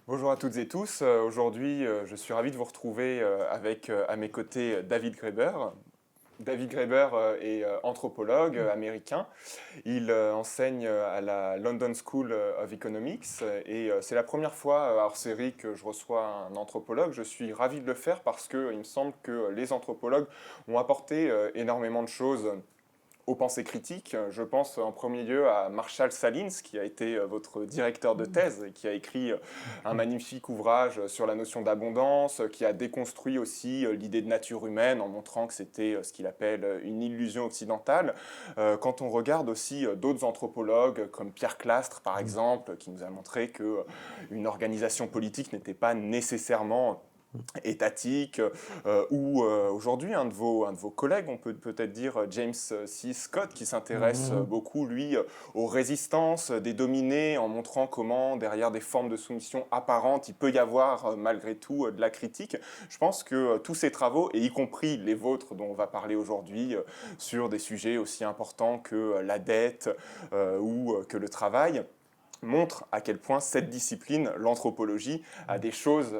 Bonjour à toutes et tous. Aujourd'hui, je suis ravi de vous retrouver avec à mes côtés David Graeber. David Graeber est anthropologue américain. Il enseigne à la London School of Economics et c'est la première fois hors série que je reçois un anthropologue. Je suis ravi de le faire parce qu'il me semble que les anthropologues ont apporté énormément de choses aux pensées critiques. Je pense en premier lieu à Marshall Salins, qui a été votre directeur de thèse et qui a écrit un magnifique ouvrage sur la notion d'abondance, qui a déconstruit aussi l'idée de nature humaine en montrant que c'était ce qu'il appelle une illusion occidentale. Quand on regarde aussi d'autres anthropologues, comme Pierre Clastres par exemple, qui nous a montré qu'une organisation politique n'était pas nécessairement étatique, ou aujourd'hui un de vos collègues, on peut peut-être dire James C. Scott, qui s'intéresse beaucoup, lui, aux résistances des dominés, en montrant comment, derrière des formes de soumission apparentes, il peut y avoir, malgré tout, de la critique. Je pense que tous ces travaux, et y compris les vôtres dont on va parler aujourd'hui, sur des sujets aussi importants que la dette ou que le travail, montre à quel point cette discipline, l'anthropologie, a des choses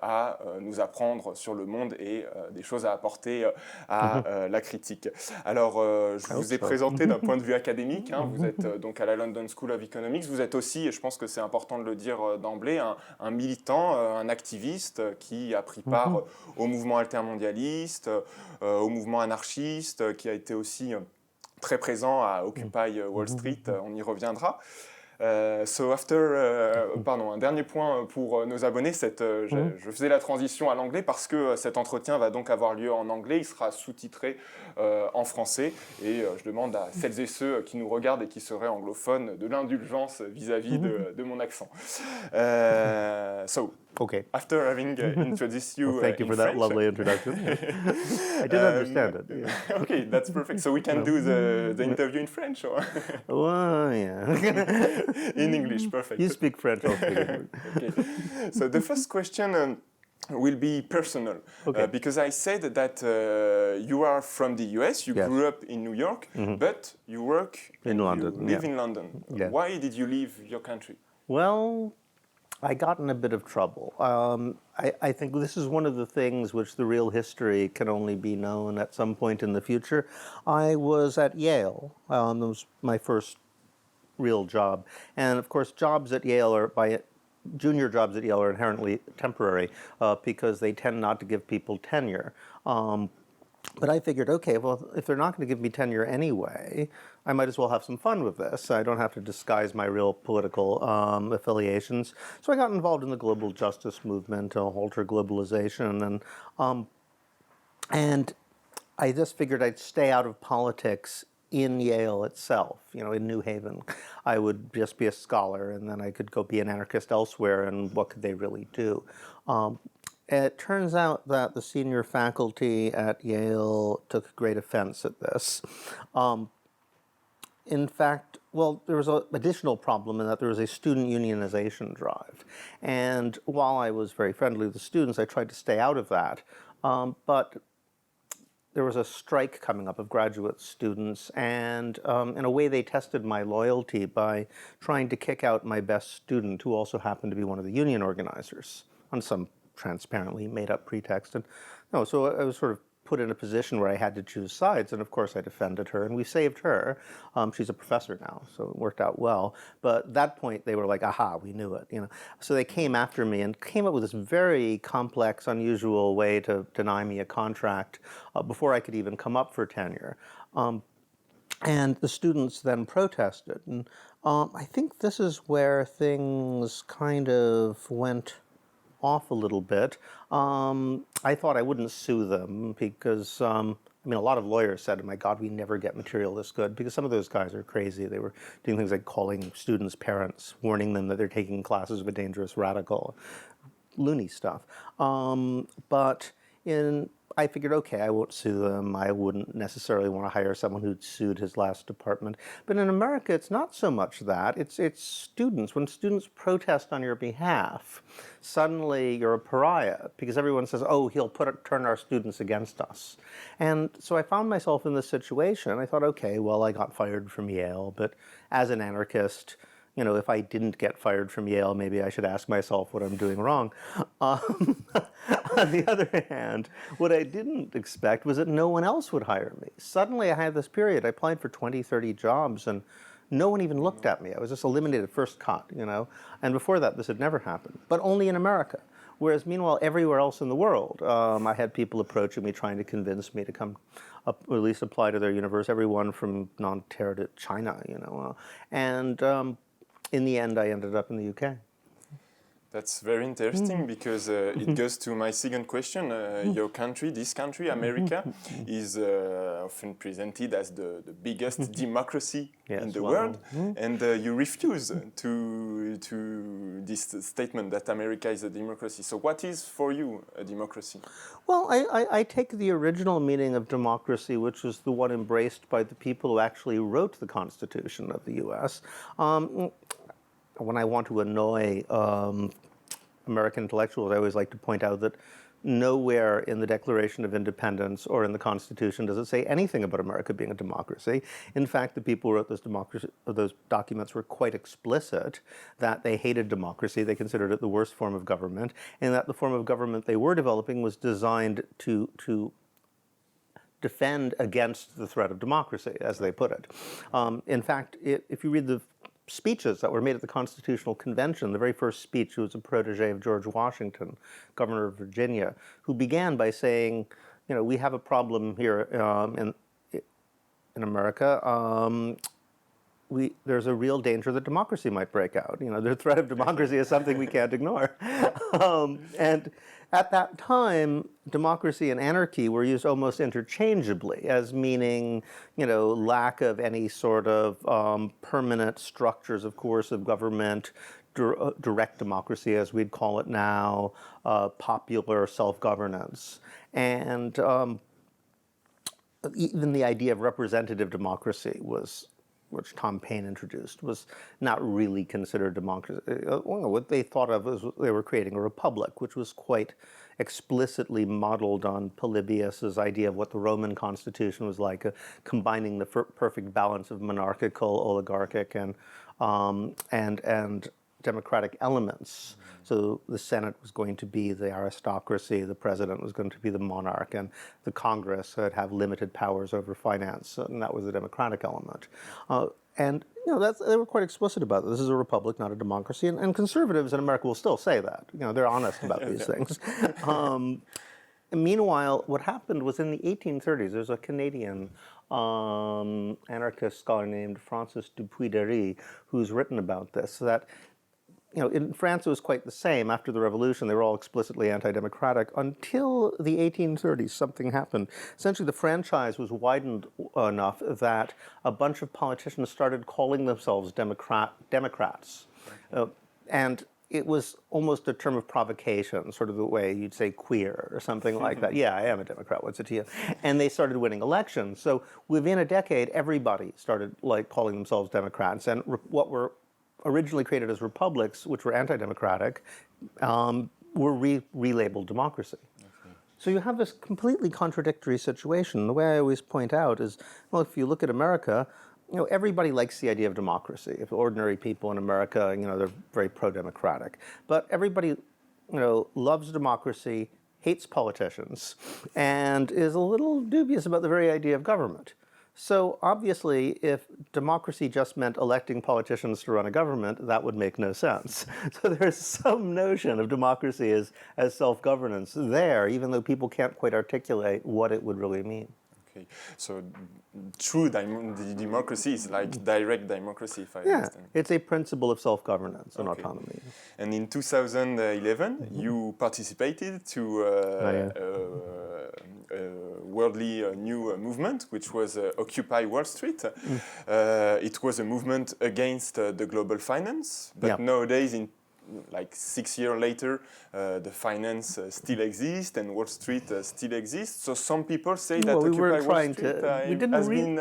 à nous apprendre sur le monde et des choses à apporter à la critique. Alors, je I hope vous ai so. présenté d'un point de vue académique, hein, vous êtes donc à la London School of Economics, vous êtes aussi, et je pense que c'est important de le dire d'emblée, un militant, un activiste qui a pris part au mouvement altermondialiste, au mouvement anarchiste, qui a été aussi très présent à Occupy Wall Street, on y reviendra. Pardon, un dernier point pour nos abonnés, je faisais la transition à l'anglais parce que cet entretien va donc avoir lieu en anglais, il sera sous-titré en français et je demande à celles et ceux qui nous regardent et qui seraient anglophones de l'indulgence vis-à-vis de mon accent. Okay. After having introduced Well, you thank you in for that French, lovely introduction. I did understand it. Yeah. okay, that's perfect. So we can do the interview in French or Well, yeah. in English, perfect. You speak French, I'll speak English. Okay. So the first question will be personal. Okay. Because I said that you are from the US, you Yes. grew up in New York, but you work In and London, you live yeah. in London. Yeah. Why did you leave your country? Well, I got in a bit of trouble. I think this is one of the things which the real history can only be known at some point in the future. I was at Yale. That was my first real job. And of course, jobs at Yale junior jobs at Yale are inherently temporary because they tend not to give people tenure. But I figured, okay, well, if they're not going to give me tenure anyway, I might as well have some fun with this. I don't have to disguise my real political affiliations. So I got involved in the global justice movement, alter globalization, and I just figured I'd stay out of politics in Yale itself, in New Haven. I would just be a scholar, and then I could go be an anarchist elsewhere, and what could they really do? It turns out that the senior faculty at Yale took great offense at this. In fact, well, there was an additional problem in that there was a student unionization drive. And while I was very friendly with the students, I tried to stay out of that. But there was a strike coming up of graduate students, and in a way they tested my loyalty by trying to kick out my best student, who also happened to be one of the union organizers, on some transparently made-up pretext. And no, so I was sort of put in a position where I had to choose sides, and of course I defended her, and we saved her. She's a professor now, so it worked out well. But at that point, they were like, aha, we knew it, So they came after me and came up with this very complex, unusual way to deny me a contract before I could even come up for tenure. And the students then protested. And I think this is where things kind of went off a little bit. I thought I wouldn't sue them because, a lot of lawyers said, my God, we never get material this good, because some of those guys are crazy. They were doing things like calling students' parents, warning them that they're taking classes of a dangerous radical, loony stuff. I figured, okay, I won't sue them. I wouldn't necessarily want to hire someone who'd sued his last department. But in America, it's not so much that. It's students. When students protest on your behalf, suddenly you're a pariah because everyone says, oh, he'll turn our students against us. And so I found myself in this situation. I thought, okay, well, I got fired from Yale, but as an anarchist, if I didn't get fired from Yale, maybe I should ask myself what I'm doing wrong. Um, on the other hand, what I didn't expect was that no one else would hire me. Suddenly I had this period, I applied for 20, 30 jobs, and no one even looked at me. I was just eliminated first cut. And before that, this had never happened, but only in America. Whereas meanwhile, everywhere else in the world, I had people approaching me trying to convince me to come up, or at least apply to their university, everyone from Nanterre to China. And in the end, I ended up in the UK. That's very interesting because it goes to my second question. Your country, this country, America, is often presented as the biggest democracy in the world, and you refuse to this statement that America is a democracy. So what is for you a democracy? Well, I take the original meaning of democracy, which was the one embraced by the people who actually wrote the Constitution of the U.S. When I want to annoy American intellectuals, I always like to point out that nowhere in the Declaration of Independence or in the Constitution does it say anything about America being a democracy. In fact, the people who wrote those documents were quite explicit that they hated democracy, they considered it the worst form of government, and that the form of government they were developing was designed to defend against the threat of democracy, as they put it. In fact, if you read the speeches that were made at the Constitutional Convention, the very first speech was a protege of George Washington, governor of Virginia, who began by saying, we have a problem here in America. There's a real danger that democracy might break out. The threat of democracy is something we can't ignore. And at that time, democracy and anarchy were used almost interchangeably as meaning, lack of any sort of permanent structures of coercive government, direct democracy, as we'd call it now, popular self-governance. And even the idea of representative democracy which Tom Paine introduced, was not really considered democracy. What they thought of was they were creating a republic, which was quite explicitly modeled on Polybius's idea of what the Roman Constitution was like, combining the perfect balance of monarchical, oligarchic, and democratic elements. So the Senate was going to be the aristocracy, the president was going to be the monarch, and the Congress would have limited powers over finance, and that was the democratic element. And they were quite explicit about it. This is a republic, not a democracy, and conservatives in America will still say that. They're honest about these things. Meanwhile, what happened was in the 1830s, there's a Canadian anarchist scholar named Francis Dupuy-Derry who's written about this, that in France, it was quite the same. After the revolution, they were all explicitly anti-democratic. Until the 1830s, something happened. Essentially, the franchise was widened enough that a bunch of politicians started calling themselves Democrats. And it was almost a term of provocation, sort of the way you'd say queer or something like that. Yeah, I am a Democrat, what's it to you? And they started winning elections. So within a decade, everybody started calling themselves Democrats. And what were originally created as republics, which were anti-democratic, were relabeled democracy. Okay. So you have this completely contradictory situation. The way I always point out is, well, if you look at America, everybody likes the idea of democracy. If ordinary people in America, they're very pro-democratic. But everybody, loves democracy, hates politicians, and is a little dubious about the very idea of government. So obviously, if democracy just meant electing politicians to run a government, that would make no sense. So there's some notion of democracy as self-governance there, even though people can't quite articulate what it would really mean. Okay, so true democracy is like direct democracy, if I understand. It's a principle of self-governance and autonomy. And in 2011, you participated to a worldly new movement, which was Occupy Wall Street. It was a movement against the global finance, but nowadays, like 6 years later, the finance still exists and Wall Street still exists. So some people say that Occupy Wall Street has been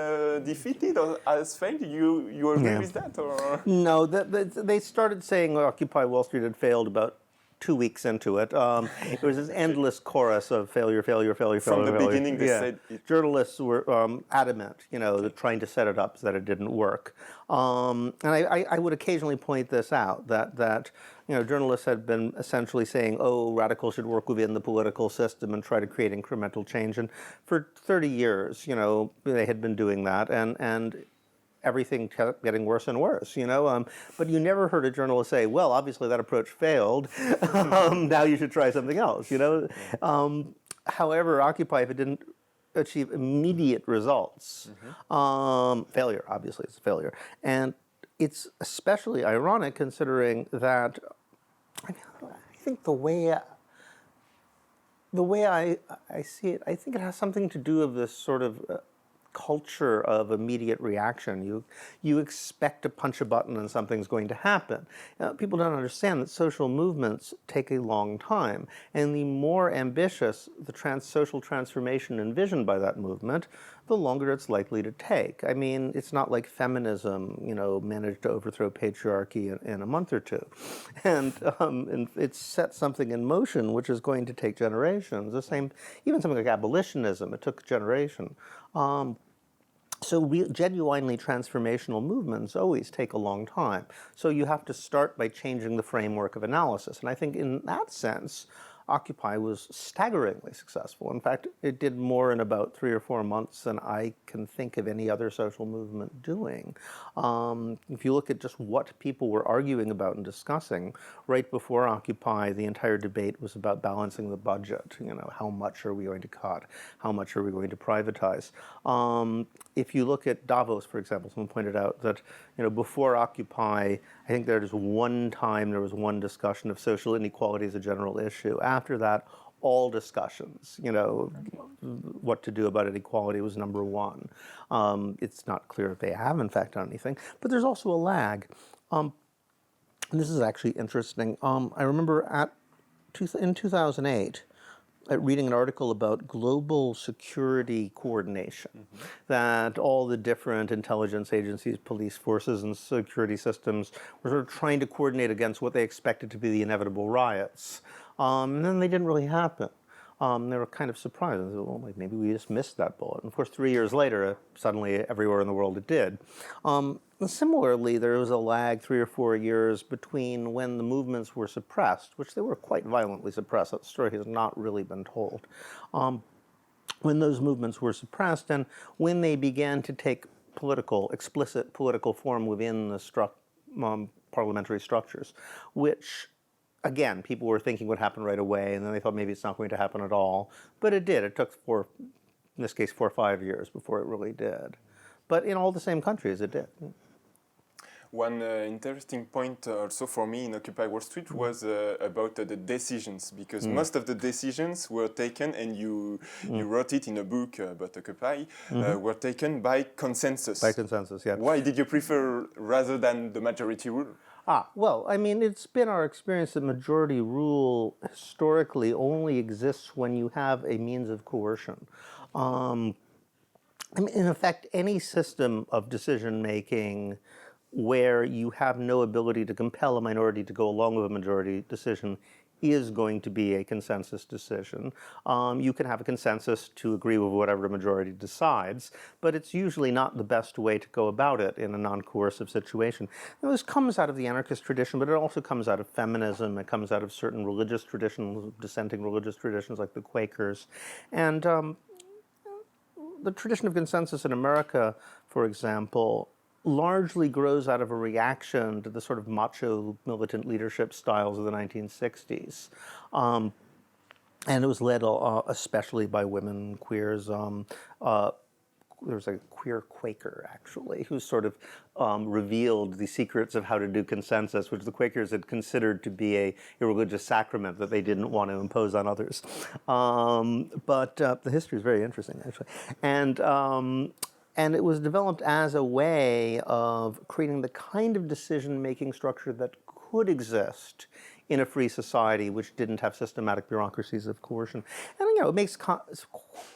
defeated or has failed. You agree with that? Or? No, they started saying Occupy Wall Street had failed about 2 weeks into it. It was this endless chorus of failure, failure, failure, From failure, the failure. beginning, they Yeah. said it. Journalists were adamant, trying to set it up so that it didn't work. And I would occasionally point this out, that journalists had been essentially saying, oh, radicals should work within the political system and try to create incremental change. And for 30 years, they had been doing that, and everything kept getting worse and worse, but you never heard a journalist say, well, obviously that approach failed, now you should try something else, However, Occupy, if it didn't achieve immediate results, failure, obviously it's a failure. And it's especially ironic considering that, I think the way I see it, I think it has something to do with this sort of culture of immediate reaction. You expect to punch a button and something's going to happen. People don't understand that social movements take a long time, and the more ambitious the social transformation envisioned by that movement, the longer it's likely to take. I mean, it's not like feminism, managed to overthrow patriarchy in a month or two. And it set something in motion which is going to take generations. The same, even something like abolitionism, it took a generation. So genuinely transformational movements always take a long time. So you have to start by changing the framework of analysis. And I think in that sense, Occupy was staggeringly successful. In fact, it did more in about 3 or 4 months than I can think of any other social movement doing. If you look at just what people were arguing about and discussing, right before Occupy, the entire debate was about balancing the budget. How much are we going to cut? How much are we going to privatize? If you look at Davos, for example, someone pointed out that before Occupy, I think there was one discussion of social inequality as a general issue. After that, all discussions, what to do about inequality was number one. It's not clear if they have, in fact, done anything. But there's also a lag. And this is actually interesting. I remember in 2008, reading an article about global security coordination, that all the different intelligence agencies, police forces, and security systems were sort of trying to coordinate against what they expected to be the inevitable riots. And then they didn't really happen. They were kind of surprised. They said, well, maybe we just missed that bullet. And of course, 3 years later, suddenly everywhere in the world it did. Similarly, there was a lag 3 or 4 years between when the movements were suppressed, which they were quite violently suppressed. That story has not really been told. When those movements were suppressed and when they began to take explicit political form within the parliamentary structures, which, again, people were thinking would happen right away, and then they thought maybe it's not going to happen at all. But it did. It took in this case, 4 or 5 years before it really did. But in all the same countries, it did. One interesting point also for me in Occupy Wall Street was about the decisions, because most of the decisions were taken, and you wrote it in a book about Occupy, were taken by consensus. By consensus, yeah. Why did you prefer rather than the majority rule? Well, I mean, it's been our experience that majority rule historically only exists when you have a means of coercion. In effect, any system of decision-making where you have no ability to compel a minority to go along with a majority decision is going to be a consensus decision. You can have a consensus to agree with whatever the majority decides, but it's usually not the best way to go about it in a non-coercive situation. Now, this comes out of the anarchist tradition, but it also comes out of feminism. It comes out of certain religious traditions, dissenting religious traditions like the Quakers. And the tradition of consensus in America, for example, largely grows out of a reaction to the sort of macho militant leadership styles of the 1960s. And it was led especially by women, queers. There was a queer Quaker, actually, who sort of revealed the secrets of how to do consensus, which the Quakers had considered to be a religious sacrament that they didn't want to impose on others. But the history is very interesting, actually. And it was developed as a way of creating the kind of decision-making structure that could exist in a free society which didn't have systematic bureaucracies of coercion. And it makes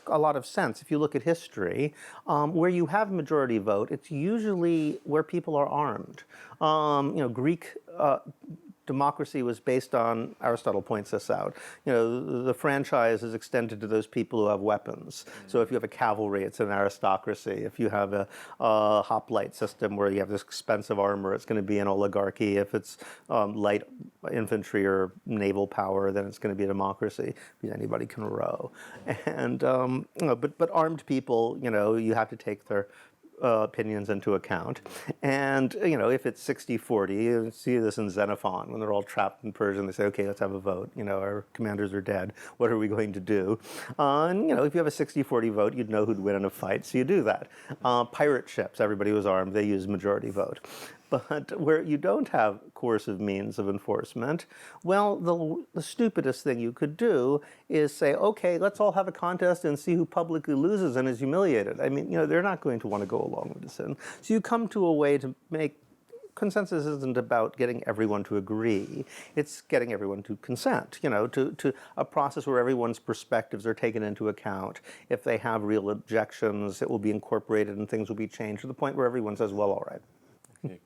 a lot of sense. If you look at history, where you have majority vote, it's usually where people are armed. Greek democracy was based on, Aristotle points this out, the franchise is extended to those people who have weapons. So if you have a cavalry, it's an aristocracy. If you have a hoplite system where you have this expensive armor, it's going to be an oligarchy. If it's light infantry or naval power, then it's going to be a democracy because anybody can row. And but armed people, you have to take their opinions into account. And, if it's 60-40, you see this in Xenophon, when they're all trapped in Persia and they say, okay, let's have a vote. Our commanders are dead. What are we going to do? And, if you have a 60-40 vote, you'd know who'd win in a fight, so you do that. Pirate ships, everybody was armed, they use majority vote. But where you don't have coercive means of enforcement, well, the stupidest thing you could do is say, okay, let's all have a contest and see who publicly loses and is humiliated. I mean, they're not going to want to go along with this. So you come to a way to make consensus isn't about getting everyone to agree. It's getting everyone to consent, to a process where everyone's perspectives are taken into account. If they have real objections, it will be incorporated and things will be changed to the point where everyone says, well, all right. Okay.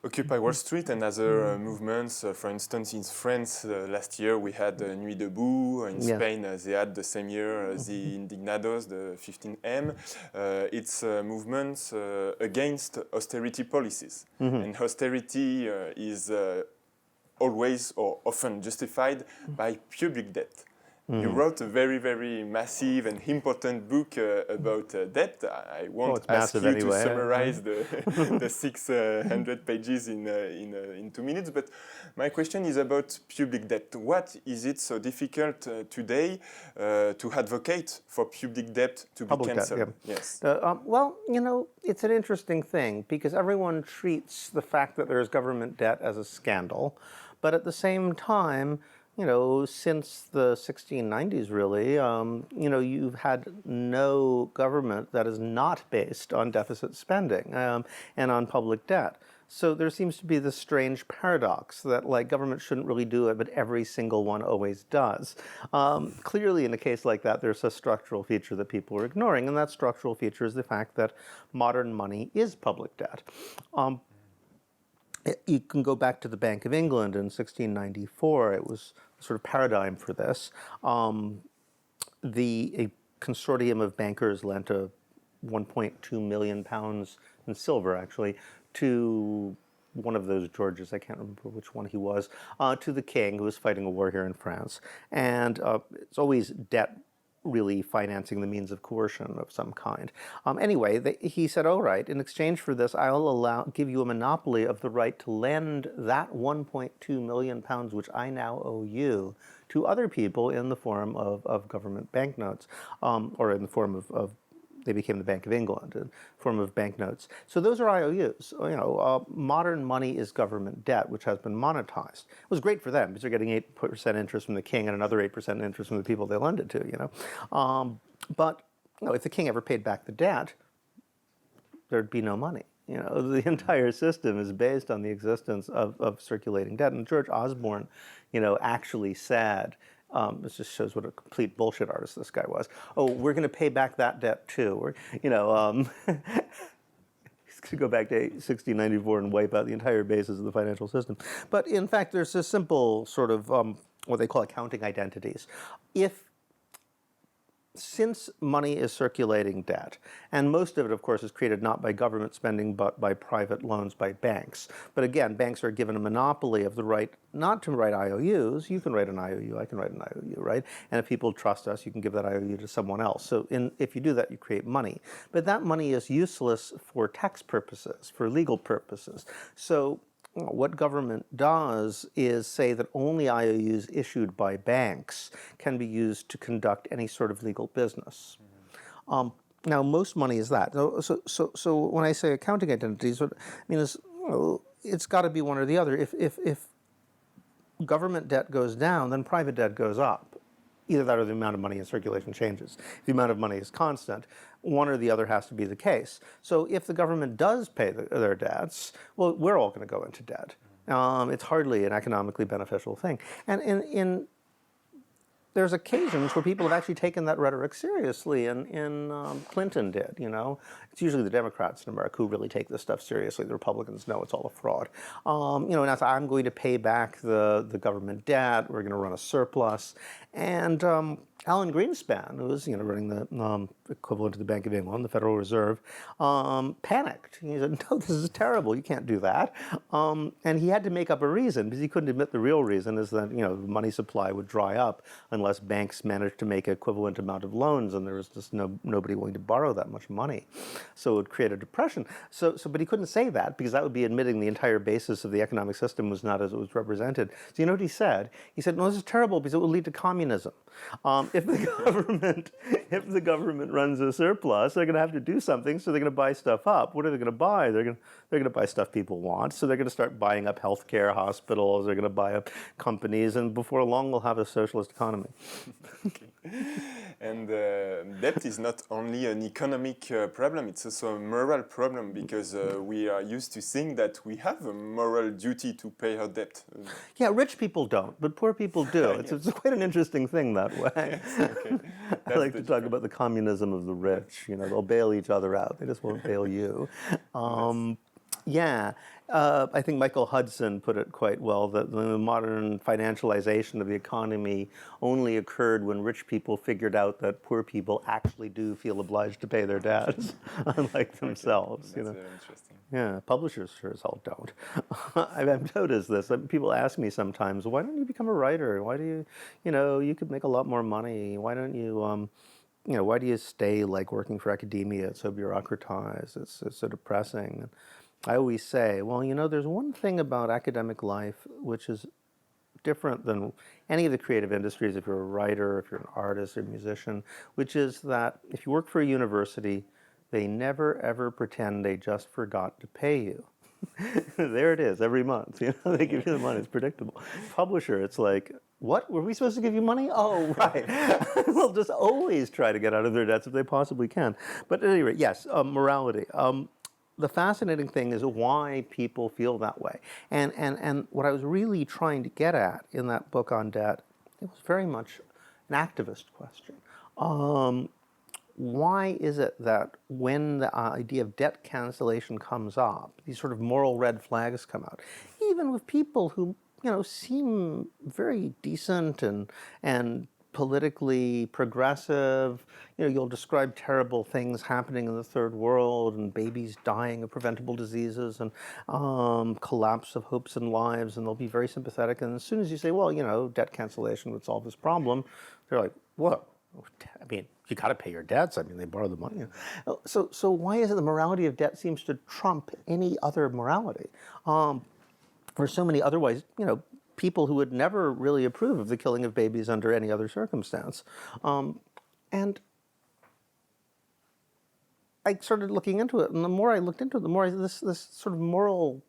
Occupy Wall Street and other movements. For instance, in France last year we had Nuit debout. In Spain they had the same year the Indignados, the 15M. It's movements against austerity policies. And austerity is always or often justified by public debt. You wrote a very, very massive and important book about debt. I won't ask you to summarize the 600 pages in 2 minutes, but my question is about public debt. What is it so difficult today to advocate for public debt to be cancelled? Yes. Well, it's an interesting thing because everyone treats the fact that there's government debt as a scandal, but at the same time, since the 1690s, really, you've had no government that is not based on deficit spending and on public debt. So there seems to be this strange paradox that, government shouldn't really do it, but every single one always does. Clearly, in a case like that, there's a structural feature that people are ignoring, and that structural feature is the fact that modern money is public debt. You can go back to the Bank of England in 1694. It was a sort of paradigm for this. A consortium of bankers lent £1.2 million in silver, actually, to one of those Georges, I can't remember which one he was, to the king who was fighting a war here in France. And it's always debt really financing the means of coercion of some kind. Anyway, he said, all right, in exchange for this, I'll give you a monopoly of the right to lend that £1.2 million, which I now owe you, to other people in the form of government banknotes, or in the form of they became the Bank of England, in form of banknotes. So those are IOUs. Modern money is government debt, which has been monetized. It was great for them because they're getting 8% interest from the king and another 8% interest from the people they lend it to. But if the king ever paid back the debt, there'd be no money. The entire system is based on the existence of circulating debt. And George Osborne, actually said. This just shows what a complete bullshit artist this guy was. Oh, we're going to pay back that debt too. He's going to go back to 1694 and wipe out the entire basis of the financial system. But in fact, there's a simple sort of what they call accounting identities. Since money is circulating debt, and most of it, of course, is created not by government spending, but by private loans by banks. But again, banks are given a monopoly of the right not to write IOUs. You can write an IOU, I can write an IOU, right? And if people trust us, you can give that IOU to someone else. So if you do that, you create money. But that money is useless for tax purposes, for legal purposes. So what government does is say that only IOUs issued by banks can be used to conduct any sort of legal business. Now, most money is that. So when I say accounting identities, what I mean is it's got to be one or the other. If government debt goes down, then private debt goes up. Either that or the amount of money in circulation changes. If the amount of money is constant, one or the other has to be the case. So if the government does pay their debts, well, we're all going to go into debt. It's hardly an economically beneficial thing. And in there's occasions where people have actually taken that rhetoric seriously, and Clinton did, you know. It's usually the Democrats in America who really take this stuff seriously. The Republicans know it's all a fraud. You know, and that's, I'm going to pay back the government debt, we're going to run a surplus. And Alan Greenspan, who was, you know, running the equivalent to the Bank of England, the Federal Reserve, panicked. He said, no, this is terrible, you can't do that. And he had to make up a reason, because he couldn't admit the real reason is that, you know, the money supply would dry up unless banks managed to make an equivalent amount of loans, and there was just nobody willing to borrow that much money. So it would create a depression. But he couldn't say that, because that would be admitting the entire basis of the economic system was not as it was represented. So you know what he said? He said, no, this is terrible because it will lead to communism. If the government runs a surplus, they're going to have to do something, so they're going to buy stuff up. What are they going to buy? They're going to buy stuff people want, so they're going to start buying up healthcare, hospitals, they're going to buy up companies, and before long we'll have a socialist economy. Okay. And debt is not only an economic problem, it's also a moral problem, because we are used to think that we have a moral duty to pay our debt. Yeah, rich people don't, but poor people do. Yes. It's quite an interesting thing that way. Yes, okay. I like to talk about the communism of the rich. You know, they'll bail each other out. They just won't bail you. Yeah, I think Michael Hudson put it quite well, that the modern financialization of the economy only occurred when rich people figured out that poor people actually do feel obliged to pay their debts, unlike themselves. Okay. You know. That's very interesting. Yeah, publishers sure as hell don't. I've noticed this. People ask me sometimes, why don't you become a writer? Why do you, you know, you could make a lot more money. Why don't you, you know, why do you stay like working for academia? It's so bureaucratized. It's so depressing. And I always say, well, you know, there's one thing about academic life which is different than any of the creative industries, if you're a writer, if you're an artist or musician, which is that if you work for a university, they never ever pretend they just forgot to pay you. There it is, every month. You know, they give you the money, it's predictable. Publisher, it's like, what? Were we supposed to give you money? Oh, right. They'll just always try to get out of their debts if they possibly can. But at any rate, yes, morality. The fascinating thing is why people feel that way. And what I was really trying to get at in that book on debt, it was very much an activist question. Why is it that when the idea of debt cancellation comes up, these sort of moral red flags come out, even with people who, you know, seem very decent and politically progressive? You know, you'll describe terrible things happening in the third world and babies dying of preventable diseases and collapse of hopes and lives, and they'll be very sympathetic. And as soon as you say, well, you know, debt cancellation would solve this problem, they're like, whoa. I mean, you got to pay your debts. I mean, they borrow the money. So why is it the morality of debt seems to trump any other morality? For so many otherwise, you know, people who would never really approve of the killing of babies under any other circumstance. And I started looking into it, and the more I looked into it, the more this sort of moral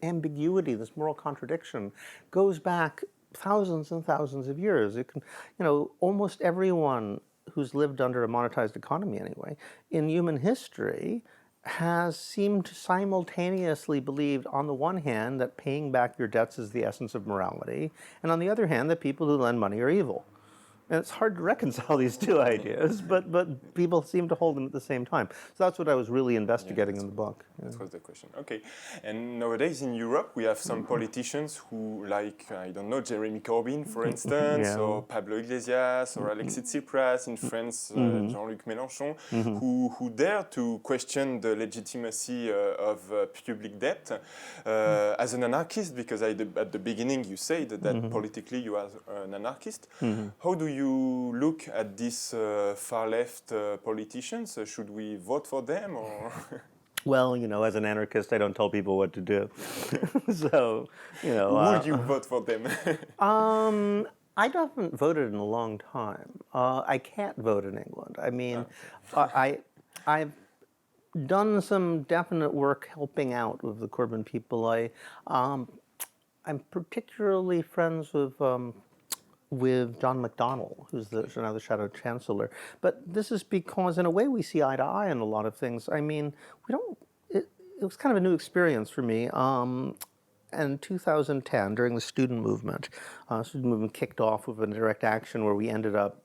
ambiguity, this moral contradiction, goes back thousands and thousands of years. It can, you know, almost everyone who's lived under a monetized economy anyway, in human history, has seemed to simultaneously believed, on the one hand, that paying back your debts is the essence of morality, and on the other hand, that people who lend money are evil. And it's hard to reconcile these two ideas, but people seem to hold them at the same time. So that's what I was really investigating in the book. That was the question. Okay. And nowadays in Europe, we have some politicians who, like, I don't know, Jeremy Corbyn, for instance, or Pablo Iglesias, or Alexis Tsipras in France, Jean-Luc Mélenchon, who dare to question the legitimacy of public debt as an anarchist, because at the beginning you said that politically you are an anarchist. How do you look at these far-left politicians? Should we vote for them, or? Well, you know, as an anarchist, I don't tell people what to do. So, you know. Would you vote for them? I haven't voted in a long time. I can't vote in England. I mean, I've done some definite work helping out with the Corbyn people. I'm particularly friends with John McDonnell, who's now the Shadow Chancellor. But this is because, in a way, we see eye to eye on a lot of things. I mean, we don't. It was kind of a new experience for me. in 2010, during the student movement kicked off with a direct action where we ended up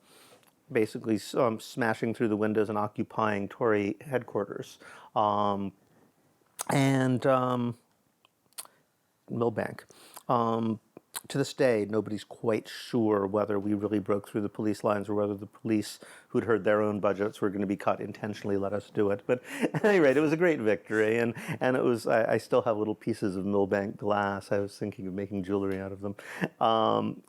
basically smashing through the windows and occupying Tory headquarters. And Millbank. To this day, nobody's quite sure whether we really broke through the police lines or whether the police, who'd heard their own budgets were going to be cut, intentionally let us do it. But at any rate, it was a great victory, and it was. I still have little pieces of Millbank glass. I was thinking of making jewelry out of them, John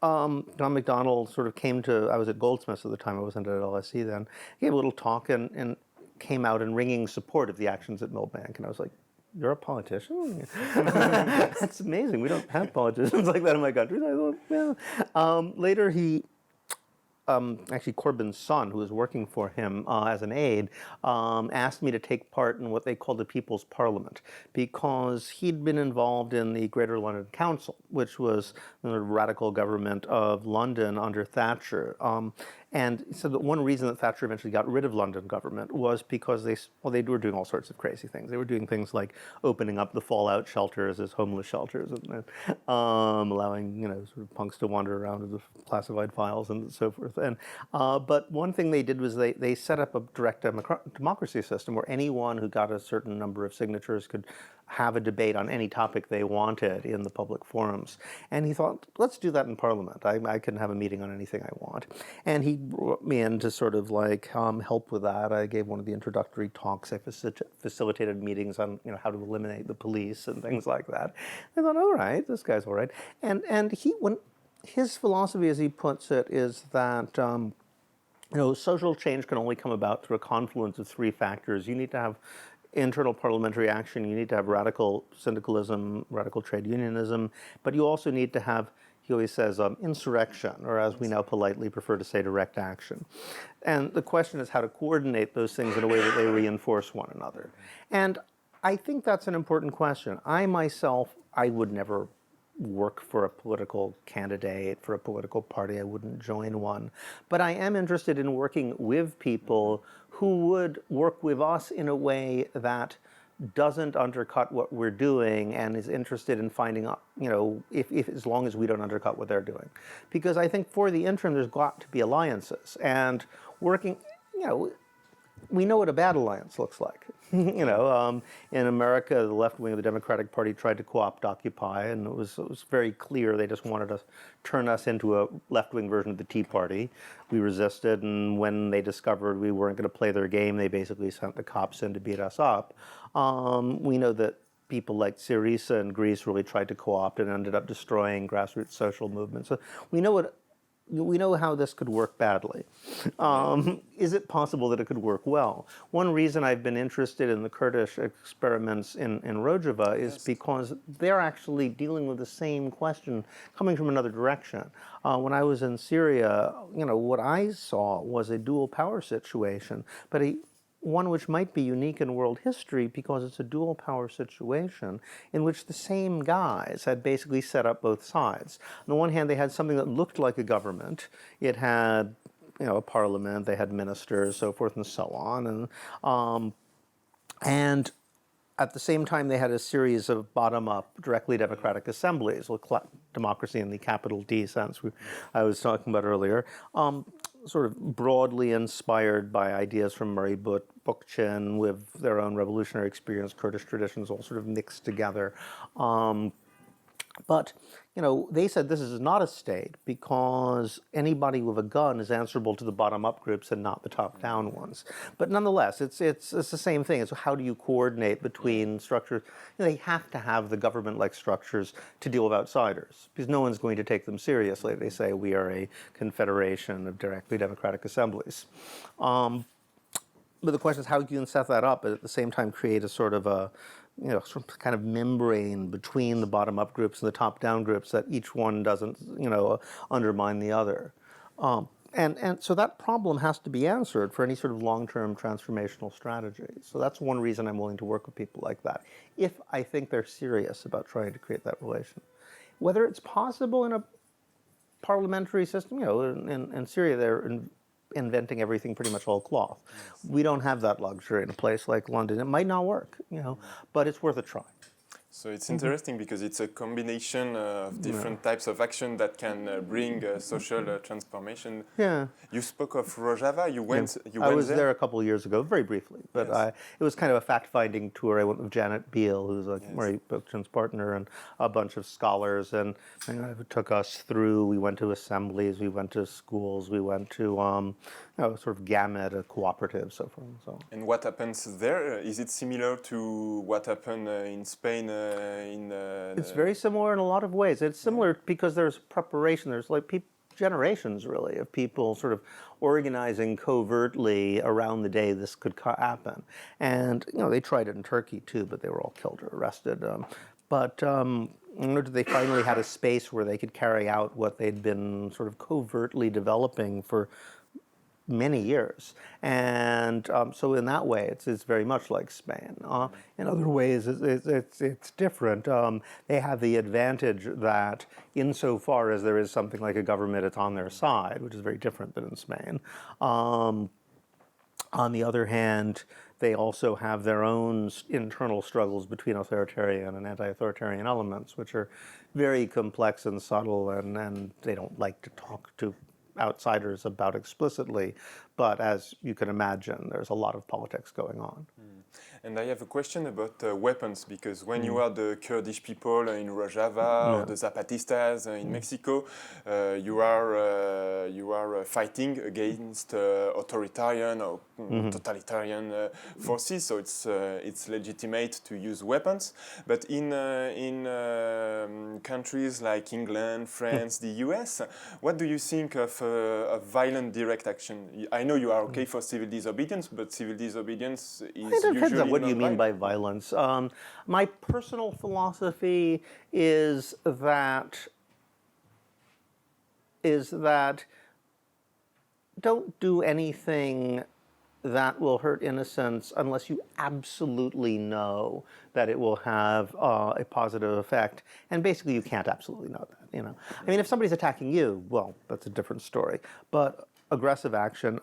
McDonnell sort of came to. I was at Goldsmiths at the time. I wasn't at LSE then. He gave a little talk and came out in ringing support of the actions at Millbank, and I was like, "You're a politician? That's amazing. We don't have politicians like that in my country." So I thought, yeah. Later, actually Corbyn's son, who was working for him as an aide, asked me to take part in what they called the People's Parliament, because he'd been involved in the Greater London Council, which was the radical government of London under Thatcher. And so the one reason that Thatcher eventually got rid of London government was because they were doing all sorts of crazy things. They were doing things like opening up the fallout shelters as homeless shelters, and allowing sort of punks to wander around with the classified files and so forth. And but one thing they did was they set up a direct democracy system where anyone who got a certain number of signatures could have a debate on any topic they wanted in the public forums. And he thought, let's do that in Parliament. I can have a meeting on anything I want. And he brought me in to sort of like help with that. I gave one of the introductory talks. I facilitated meetings on how to eliminate the police and things like that. I thought, all right, this guy's all right. And his philosophy, as he puts it, is that social change can only come about through a confluence of three factors. You need to have internal parliamentary action, you need to have radical syndicalism, radical trade unionism, but you also need to have, he always says, insurrection, or as we now politely prefer to say, direct action. And the question is how to coordinate those things in a way that they reinforce one another. And I think that's an important question. I would never work for a political candidate, for a political party. I wouldn't join one. But I am interested in working with people who would work with us in a way that doesn't undercut what we're doing and is interested in finding out, if as long as we don't undercut what they're doing. Because I think for the interim, there's got to be alliances. And working, we know what a bad alliance looks like. In America, the left wing of the Democratic Party tried to co-opt Occupy, and it was very clear they just wanted to turn us into a left-wing version of the Tea Party. We resisted, and when they discovered we weren't going to play their game, they basically sent the cops in to beat us up. We know that people like Syriza in Greece really tried to co-opt and ended up destroying grassroots social movements. So we know how this could work badly. Is it possible that it could work well? One reason I've been interested in the Kurdish experiments in Rojava is because they're actually dealing with the same question coming from another direction. When I was in Syria, what I saw was a dual power situation, but one which might be unique in world history because it's a dual power situation in which the same guys had basically set up both sides. On the one hand, they had something that looked like a government. It had, a parliament, they had ministers, so forth and so on. And at the same time, they had a series of bottom-up, directly democratic assemblies, with democracy in the capital D sense I was talking about earlier. Sort of broadly inspired by ideas from Murray Bookchin with their own revolutionary experience, Kurdish traditions all sort of mixed together. But, they said this is not a state because anybody with a gun is answerable to the bottom-up groups and not the top-down ones. But nonetheless, it's the same thing. It's how do you coordinate between structures? They have to have the government-like structures to deal with outsiders because no one's going to take them seriously. They say we are a confederation of directly democratic assemblies. But the question is how you can set that up, but at the same time create a sort of a sort of kind of membrane between the bottom-up groups and the top-down groups that each one doesn't, undermine the other. And so that problem has to be answered for any sort of long-term transformational strategy. So that's one reason I'm willing to work with people like that, if I think they're serious about trying to create that relation. Whether it's possible in a parliamentary system, in Syria they're inventing everything pretty much whole cloth. Yes. We don't have that luxury in a place like London. It might not work, but it's worth a try. So it's interesting because it's a combination of different types of action that can bring social transformation. Yeah. You spoke of Rojava. You Yeah. went. You I went was there. there a couple of years ago, very briefly, but Yes. it was kind of a fact-finding tour. I went with Janet Beal, who's a Yes. Murray Bookchin's partner, and a bunch of scholars, and it took us through. We went to assemblies, we went to schools, we went to sort of gamut of cooperatives, so forth and so on. And what happens there? Is it similar to what happened in Spain? It's very similar in a lot of ways. It's similar because there's preparation. There's like generations, really, of people sort of organizing covertly around the day this could happen. And, they tried it in Turkey, too, but they were all killed or arrested. They finally had a space where they could carry out what they'd been sort of covertly developing for many years, and so in that way, it's very much like Spain. In other ways, it's different. They have the advantage that, insofar as there is something like a government, it's on their side, which is very different than in Spain. On the other hand, they also have their own internal struggles between authoritarian and anti-authoritarian elements, which are very complex and subtle, and they don't like to talk to outsiders about explicitly, but as you can imagine, there's a lot of politics going on. And I have a question about weapons, because when you are the Kurdish people in Rojava or the Zapatistas in Mexico, you are fighting against authoritarian or totalitarian forces. So it's legitimate to use weapons. But in countries like England, France, the US, what do you think of violent direct action? I know you are okay for civil disobedience, but civil disobedience is It depends on usually what you mean by non-violent. violence. My personal philosophy is that don't do anything that will hurt innocence unless you absolutely know that it will have a positive effect. And basically, you can't absolutely know that. I mean, if somebody's attacking you, well, that's a different story. But aggressive action,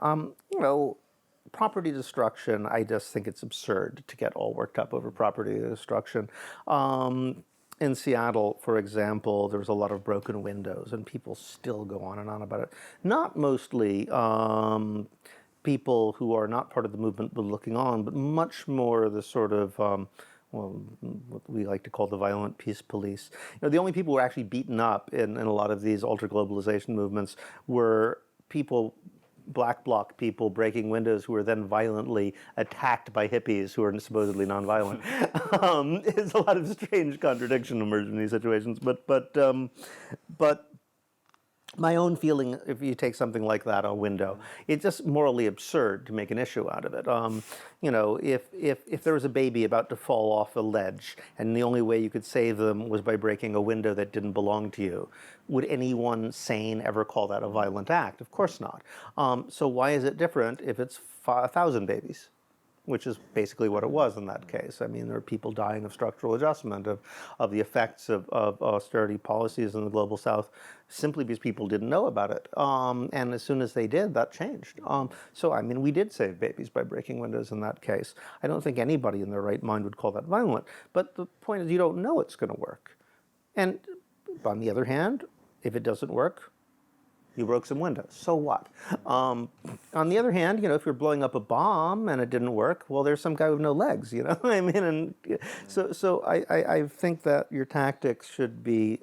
property destruction, I just think it's absurd to get all worked up over property destruction. In Seattle, for example, there was a lot of broken windows, and people still go on and on about it. Not mostly people who are not part of the movement but looking on, but much more the sort of what we like to call the violent peace police. The only people who were actually beaten up in a lot of these ultra-globalization movements were people, black bloc people, breaking windows who were then violently attacked by hippies who are supposedly nonviolent. There's a lot of strange contradiction emerge in these situations, but my own feeling, if you take something like that, a window, it's just morally absurd to make an issue out of it. If there was a baby about to fall off a ledge and the only way you could save them was by breaking a window that didn't belong to you, would anyone sane ever call that a violent act? Of course not. So why is it different if it's 1,000 babies? Which is basically what it was in that case. I mean, there are people dying of structural adjustment, of the effects of austerity policies in the Global South, simply because people didn't know about it. And as soon as they did, that changed. So, I mean, we did save babies by breaking windows in that case. I don't think anybody in their right mind would call that violent. But the point is, you don't know it's going to work. And on the other hand, if it doesn't work, you broke some windows. So what? On the other hand, if you're blowing up a bomb and it didn't work, well, there's some guy with no legs, I mean, and so I think that your tactics should be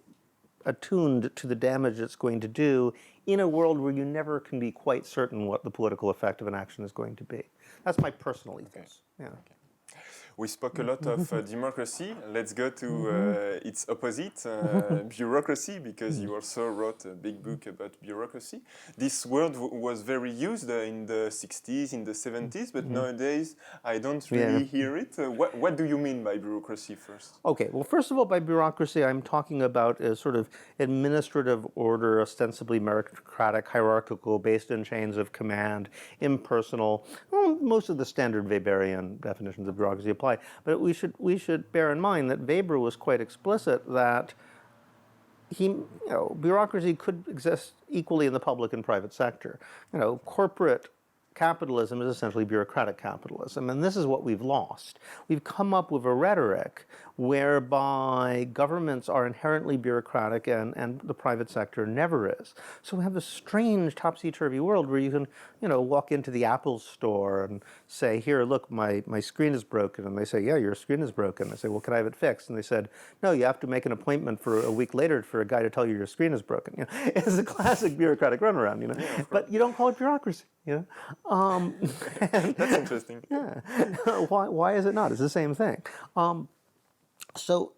attuned to the damage it's going to do in a world where you never can be quite certain what the political effect of an action is going to be. That's my personal ethos. Yeah. Okay. We spoke a lot of democracy. Let's go to its opposite, bureaucracy, because you also wrote a big book about bureaucracy. This word was very used in the 60s, in the 70s, but nowadays I don't really hear it. What do you mean by bureaucracy first? Okay, well, first of all, by bureaucracy, I'm talking about a sort of administrative order, ostensibly meritocratic, hierarchical, based in chains of command, impersonal. Well, most of the standard Weberian definitions of bureaucracy apply. But we should bear in mind that Weber was quite explicit that bureaucracy could exist equally in the public and private sector. Corporate capitalism is essentially bureaucratic capitalism, and this is what we've lost. We've come up with a rhetoric whereby governments are inherently bureaucratic and the private sector never is. So we have this strange topsy-turvy world where you can, walk into the Apple store and say, here, look, my screen is broken. And they say, yeah, your screen is broken. I say, well, can I have it fixed? And they said, no, you have to make an appointment for a week later for a guy to tell you your screen is broken. It's a classic bureaucratic runaround, Yeah, but you don't call it bureaucracy. That's interesting. Yeah. Why is it not? It's the same thing. So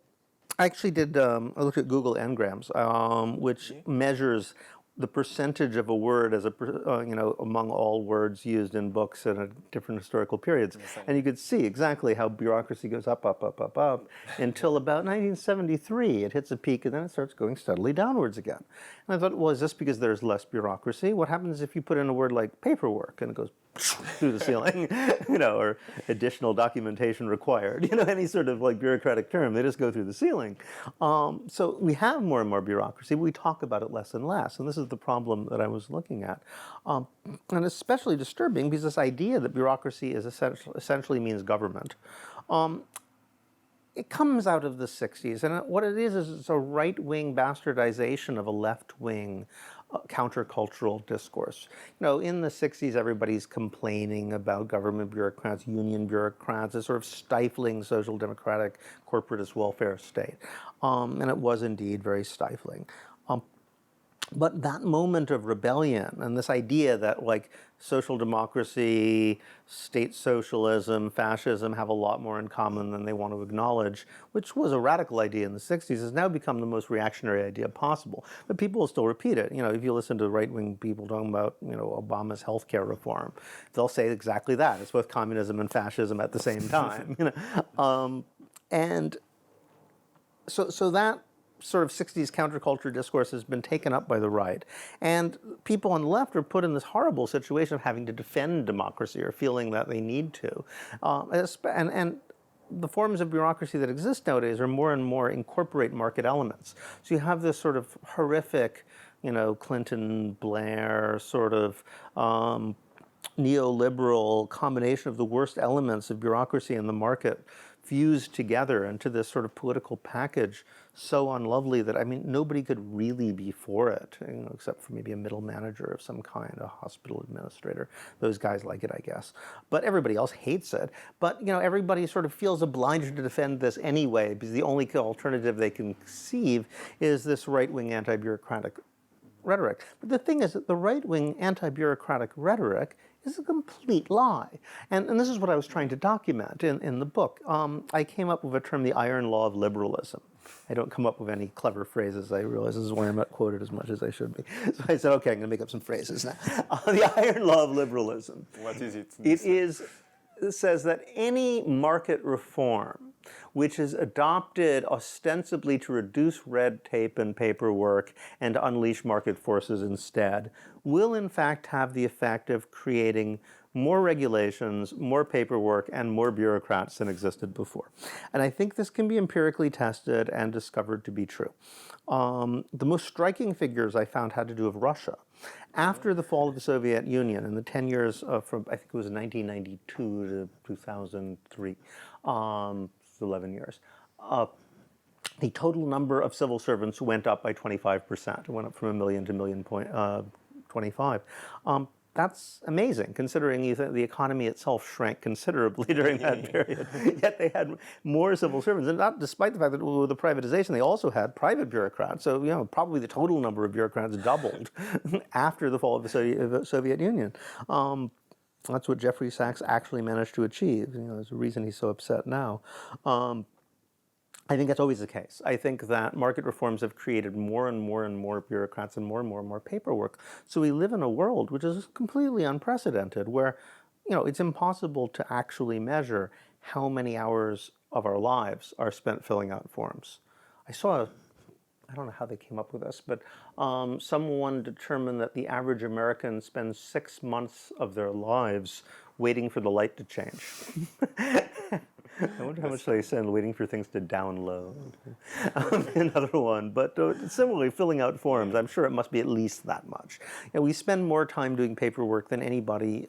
I actually I looked at Google Ngrams, which measures the percentage of a word as among all words used in books at different historical periods. And you could see exactly how bureaucracy goes up, until about 1973. It hits a peak and then it starts going steadily downwards again. And I thought, well, is this because there's less bureaucracy? What happens if you put in a word like paperwork and it goes through the ceiling, or additional documentation required, any sort of like bureaucratic term, they just go through the ceiling. So we have more and more bureaucracy, but we talk about it less and less. And this is the problem that I was looking at. And especially disturbing because this idea that bureaucracy is essentially means government. It comes out of the 60s, and what it is it's a right-wing bastardization of a left-wing countercultural discourse. In the 60s, everybody's complaining about government bureaucrats, union bureaucrats, a sort of stifling social democratic corporatist welfare state. And it was indeed very stifling. But that moment of rebellion and this idea that like social democracy, state socialism, fascism have a lot more in common than they want to acknowledge, which was a radical idea in the 60s, has now become the most reactionary idea possible. But people will still repeat it. If you listen to right-wing people talking about, Obama's healthcare reform, they'll say exactly that. It's both communism and fascism at the same time. And so that sort of 60s counterculture discourse has been taken up by the right. And people on the left are put in this horrible situation of having to defend democracy or feeling that they need to. And the forms of bureaucracy that exist nowadays are more and more incorporate market elements. So you have this sort of horrific, Clinton, Blair sort of neoliberal combination of the worst elements of bureaucracy and the market fused together into this sort of political package so unlovely that, nobody could really be for it, except for maybe a middle manager of some kind, a hospital administrator. Those guys like it, I guess. But everybody else hates it. But, everybody sort of feels obliged to defend this anyway, because the only alternative they can conceive is this right-wing anti-bureaucratic rhetoric. But the thing is that the right-wing anti-bureaucratic rhetoric is a complete lie. And this is what I was trying to document in the book. I came up with a term, the iron law of liberalism. I don't come up with any clever phrases. I realize this is why I'm not quoted as much as I should be. So I said, okay, I'm going to make up some phrases now. The iron law of liberalism. What is it? It says that any market reform which is adopted ostensibly to reduce red tape and paperwork and to unleash market forces instead, will in fact have the effect of creating more regulations, more paperwork, and more bureaucrats than existed before. And I think this can be empirically tested and discovered to be true. The most striking figures I found had to do with Russia. After the fall of the Soviet Union, in the 10 years from, I think it was 1992 to 2003, 11 years, the total number of civil servants went up by 25%. It went up from 1 million to 1,025,000. That's amazing, considering the economy itself shrank considerably during that period. Yet they had more civil servants, and not despite the fact that with the privatization, they also had private bureaucrats. So, probably the total number of bureaucrats doubled after the fall of the Soviet Union. That's what Jeffrey Sachs actually managed to achieve. There's a reason he's so upset now. I think that's always the case. I think that market reforms have created more and more and more bureaucrats and more paperwork. So we live in a world which is completely unprecedented, where, it's impossible to actually measure how many hours of our lives are spent filling out forms. I don't know how they came up with this, but someone determined that the average American spends 6 months of their lives waiting for the light to change. I wonder how Yes. much they spend waiting for things to download. Another one, but similarly, filling out forms, I'm sure it must be at least that much. We spend more time doing paperwork than anybody,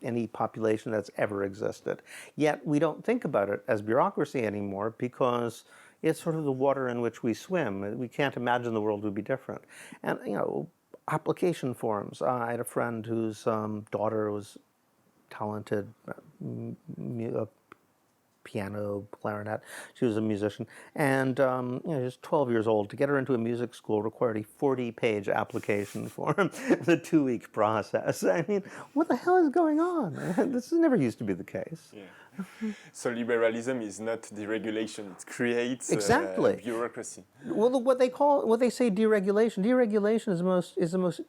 any population that's ever existed. Yet we don't think about it as bureaucracy anymore because it's sort of the water in which we swim. We can't imagine the world would be different. And, application forms. I had a friend whose daughter was talented piano, clarinet. She was a musician, and she was 12 years old. To get her into a music school required a 40-page application form, the 2-week process. I mean, what the hell is going on? This never used to be the case. Yeah. So liberalism is not deregulation; it creates Exactly. bureaucracy. Well, what they say deregulation. Deregulation is the most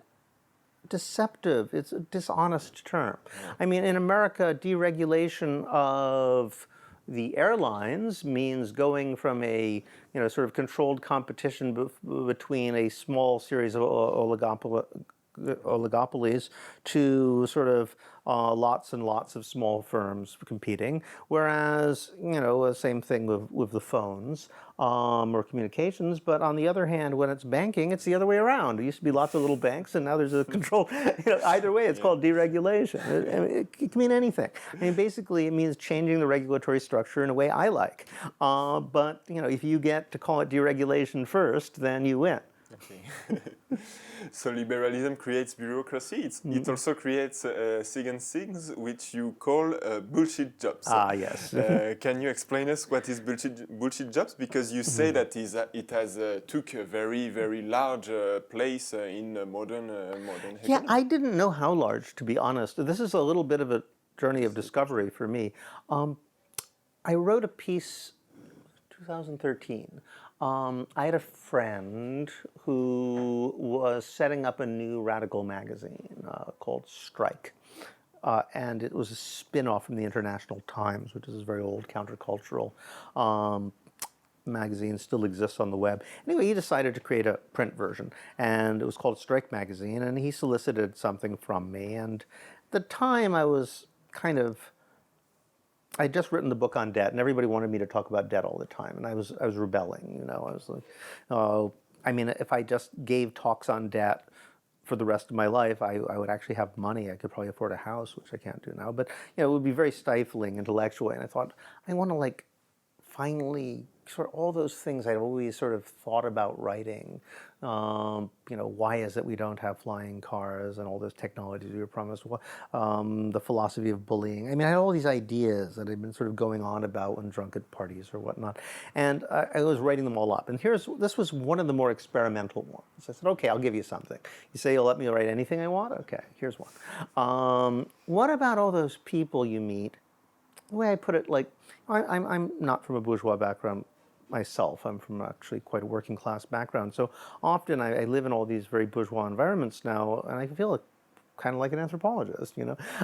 deceptive. It's a dishonest term. I mean, in America, deregulation of the airlines means going from a sort of controlled competition between a small series of oligopolies to sort of lots and lots of small firms competing. Whereas, same thing with the phones or communications. But on the other hand, when it's banking, it's the other way around. There used to be lots of little banks, and now there's a control. Either way, it's called deregulation. It can mean anything. I mean, basically, it means changing the regulatory structure in a way I like. But if you get to call it deregulation first, then you win. Okay. So liberalism creates bureaucracy. It also creates second things which you call bullshit jobs. Ah, yes. Can you explain us what is bullshit jobs? Because you say that it has took a very, very large place in modern economy. Yeah, I didn't know how large, to be honest. This is a little bit of a journey of discovery for me. I wrote a piece 2013. I had a friend who was setting up a new radical magazine called Strike. And it was a spin-off from the International Times, which is a very old countercultural magazine, still exists on the web. Anyway, he decided to create a print version, and it was called Strike Magazine, and he solicited something from me. And at the time, I was kind of... I'd just written the book on debt, and everybody wanted me to talk about debt all the time, and I was rebelling. I was like, I mean, if I just gave talks on debt for the rest of my life, I would actually have money. I could probably afford a house, which I can't do now. But it would be very stifling intellectually, and I thought I want to finally sort of all those things I'd always sort of thought about writing. Why is it we don't have flying cars and all those technologies we were promised? The philosophy of bullying. I mean, I had all these ideas that I'd been sort of going on about when drunk at parties or whatnot. And I was writing them all up. And this was one of the more experimental ones. I said, okay, I'll give you something. You say you'll let me write anything I want? Okay, here's one. What about all those people you meet? The way I put it, I'm not from a bourgeois background myself. I'm from actually quite a working class background. So often I live in all these very bourgeois environments now, and I feel kind of like an anthropologist.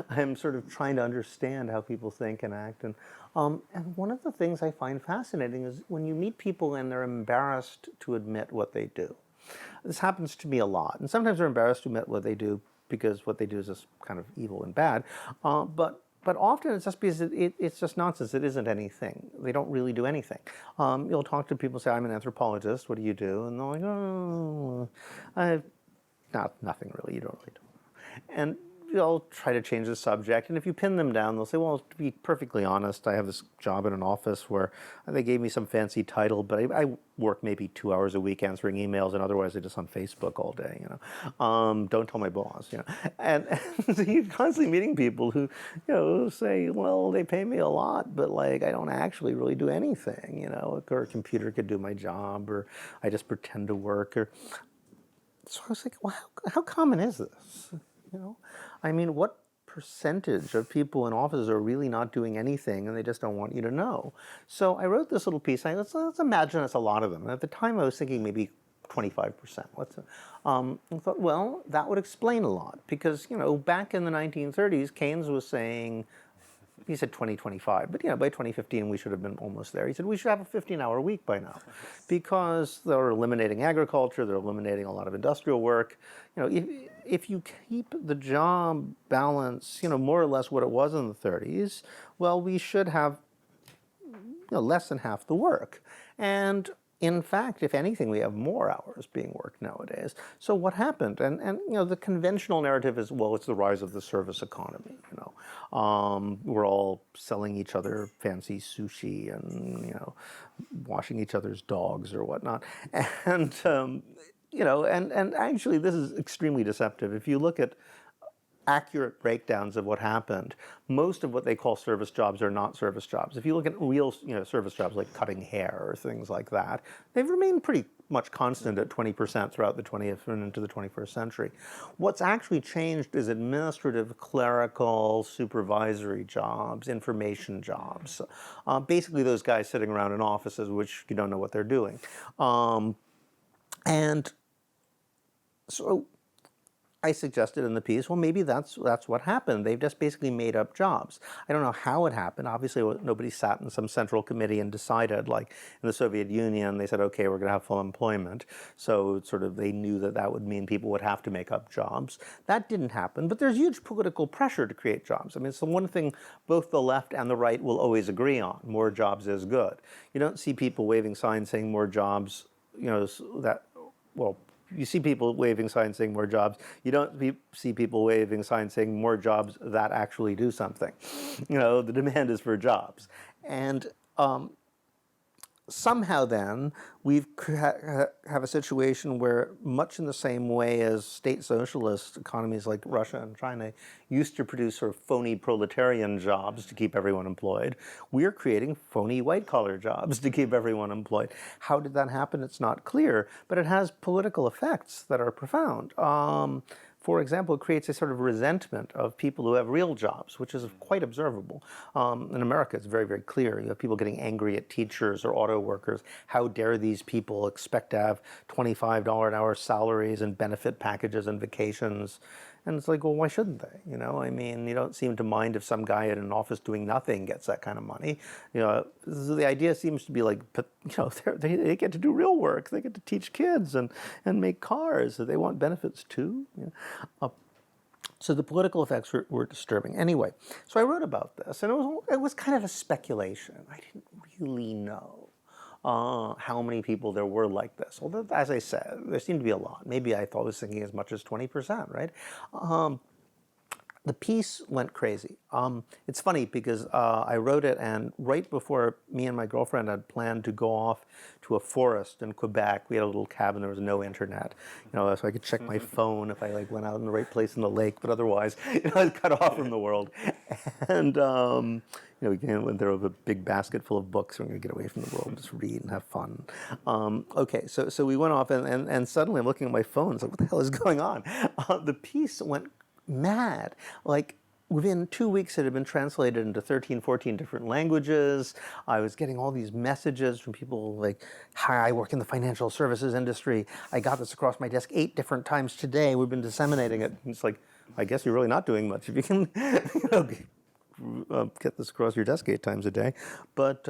I'm sort of trying to understand how people think and act. And one of the things I find fascinating is when you meet people and they're embarrassed to admit what they do. This happens to me a lot. And sometimes they're embarrassed to admit what they do because what they do is just kind of evil and bad. But often it's just because it's just nonsense. It isn't anything. They don't really do anything. You'll talk to people, say, I'm an anthropologist. What do you do? And they're like, oh, nothing really. You don't really do. And you'll try to change the subject. And if you pin them down, they'll say, well, to be perfectly honest, I have this job in an office where they gave me some fancy title, but I work maybe 2 hours a week answering emails, and otherwise I'm just on Facebook all day. Don't tell my boss. And so you're constantly meeting people who say, well, they pay me a lot, but I don't actually really do anything. Or a computer could do my job, or I just pretend to work. So I was like, well, how common is this? I mean, what percentage of people in offices are really not doing anything and they just don't want you to know? So I wrote this little piece. Let's imagine it's a lot of them. And at the time I was thinking maybe 25%. I thought, well, that would explain a lot because, back in the 1930s, Keynes was saying, he said 2025, but by 2015 we should have been almost there. He said we should have a 15-hour week by now because they're eliminating agriculture, they're eliminating a lot of industrial work. If you keep the job balance, more or less what it was in the 30s, well, we should have less than half the work. And in fact, if anything, we have more hours being worked nowadays. So what happened? And the conventional narrative is, well, it's the rise of the service economy. We're all selling each other fancy sushi and washing each other's dogs or whatnot. And and actually, this is extremely deceptive. If you look at accurate breakdowns of what happened, most of what they call service jobs are not service jobs. If you look at real service jobs like cutting hair or things like that, they've remained pretty much constant at 20% throughout the 20th and into the 21st century. What's actually changed is administrative, clerical, supervisory jobs, information jobs. Basically those guys sitting around in offices which you don't know what they're doing. And so I suggested in the piece, well, maybe that's what happened. They've just basically made up jobs. I don't know how it happened. Obviously, nobody sat in some central committee and decided, like in the Soviet Union, they said, okay, we're going to have full employment. So sort of they knew that would mean people would have to make up jobs. That didn't happen, but there's huge political pressure to create jobs. I mean, it's the one thing both the left and the right will always agree on. More jobs is good. You don't see people waving signs saying more jobs, you see people waving signs saying more jobs. You don't see people waving signs saying more jobs that actually do something. The demand is for jobs. And somehow then we have a situation where, much in the same way as state socialist economies like Russia and China used to produce sort of phony proletarian jobs to keep everyone employed, we're creating phony white-collar jobs to keep everyone employed. How did that happen? It's not clear, but it has political effects that are profound. For example, it creates a sort of resentment of people who have real jobs, which is quite observable. In America, it's very, very clear. You have people getting angry at teachers or auto workers. How dare these people expect to have $25 an hour salaries and benefit packages and vacations? And it's like, well, why shouldn't they? I mean, you don't seem to mind if some guy in an office doing nothing gets that kind of money. So the idea seems to be like, they get to do real work. They get to teach kids and make cars. So they want benefits too. So the political effects were disturbing. Anyway, so I wrote about this, and it was kind of a speculation. I didn't really know how many people there were like this. Although, as I said, there seemed to be a lot. Maybe I thought I was thinking as much as 20%, right? The piece went crazy. It's funny because I wrote it, and right before me and my girlfriend had planned to go off to a forest in Quebec, we had a little cabin. There was no internet, so I could check my phone if I went out in the right place in the lake. But otherwise, I was cut off from the world. And we went there with a big basket full of books. We're going to get away from the world, just read and have fun. Okay, so we went off, and suddenly I'm looking at my phone. It's like, what the hell is going on? The piece went mad. Like, within 2 weeks, it had been translated into 13, 14 different languages. I was getting all these messages from people like, hi, I work in the financial services industry. I got this across my desk 8 different times today. We've been disseminating it. And it's like, I guess you're really not doing much if you can get this across your desk 8 times a day. But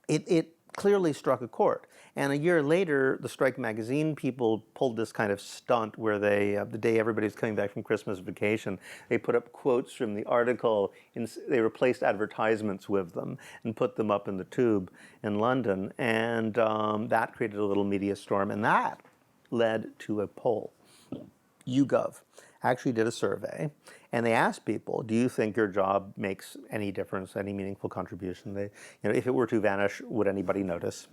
it clearly struck a chord. And a year later, the Strike magazine people pulled this kind of stunt where they, the day everybody's coming back from Christmas vacation, they put up quotes from the article, they replaced advertisements with them and put them up in the Tube in London. And that created a little media storm, and that led to a poll. YouGov actually did a survey, and they asked people, do you think your job makes any difference, any meaningful contribution? If it were to vanish, would anybody notice?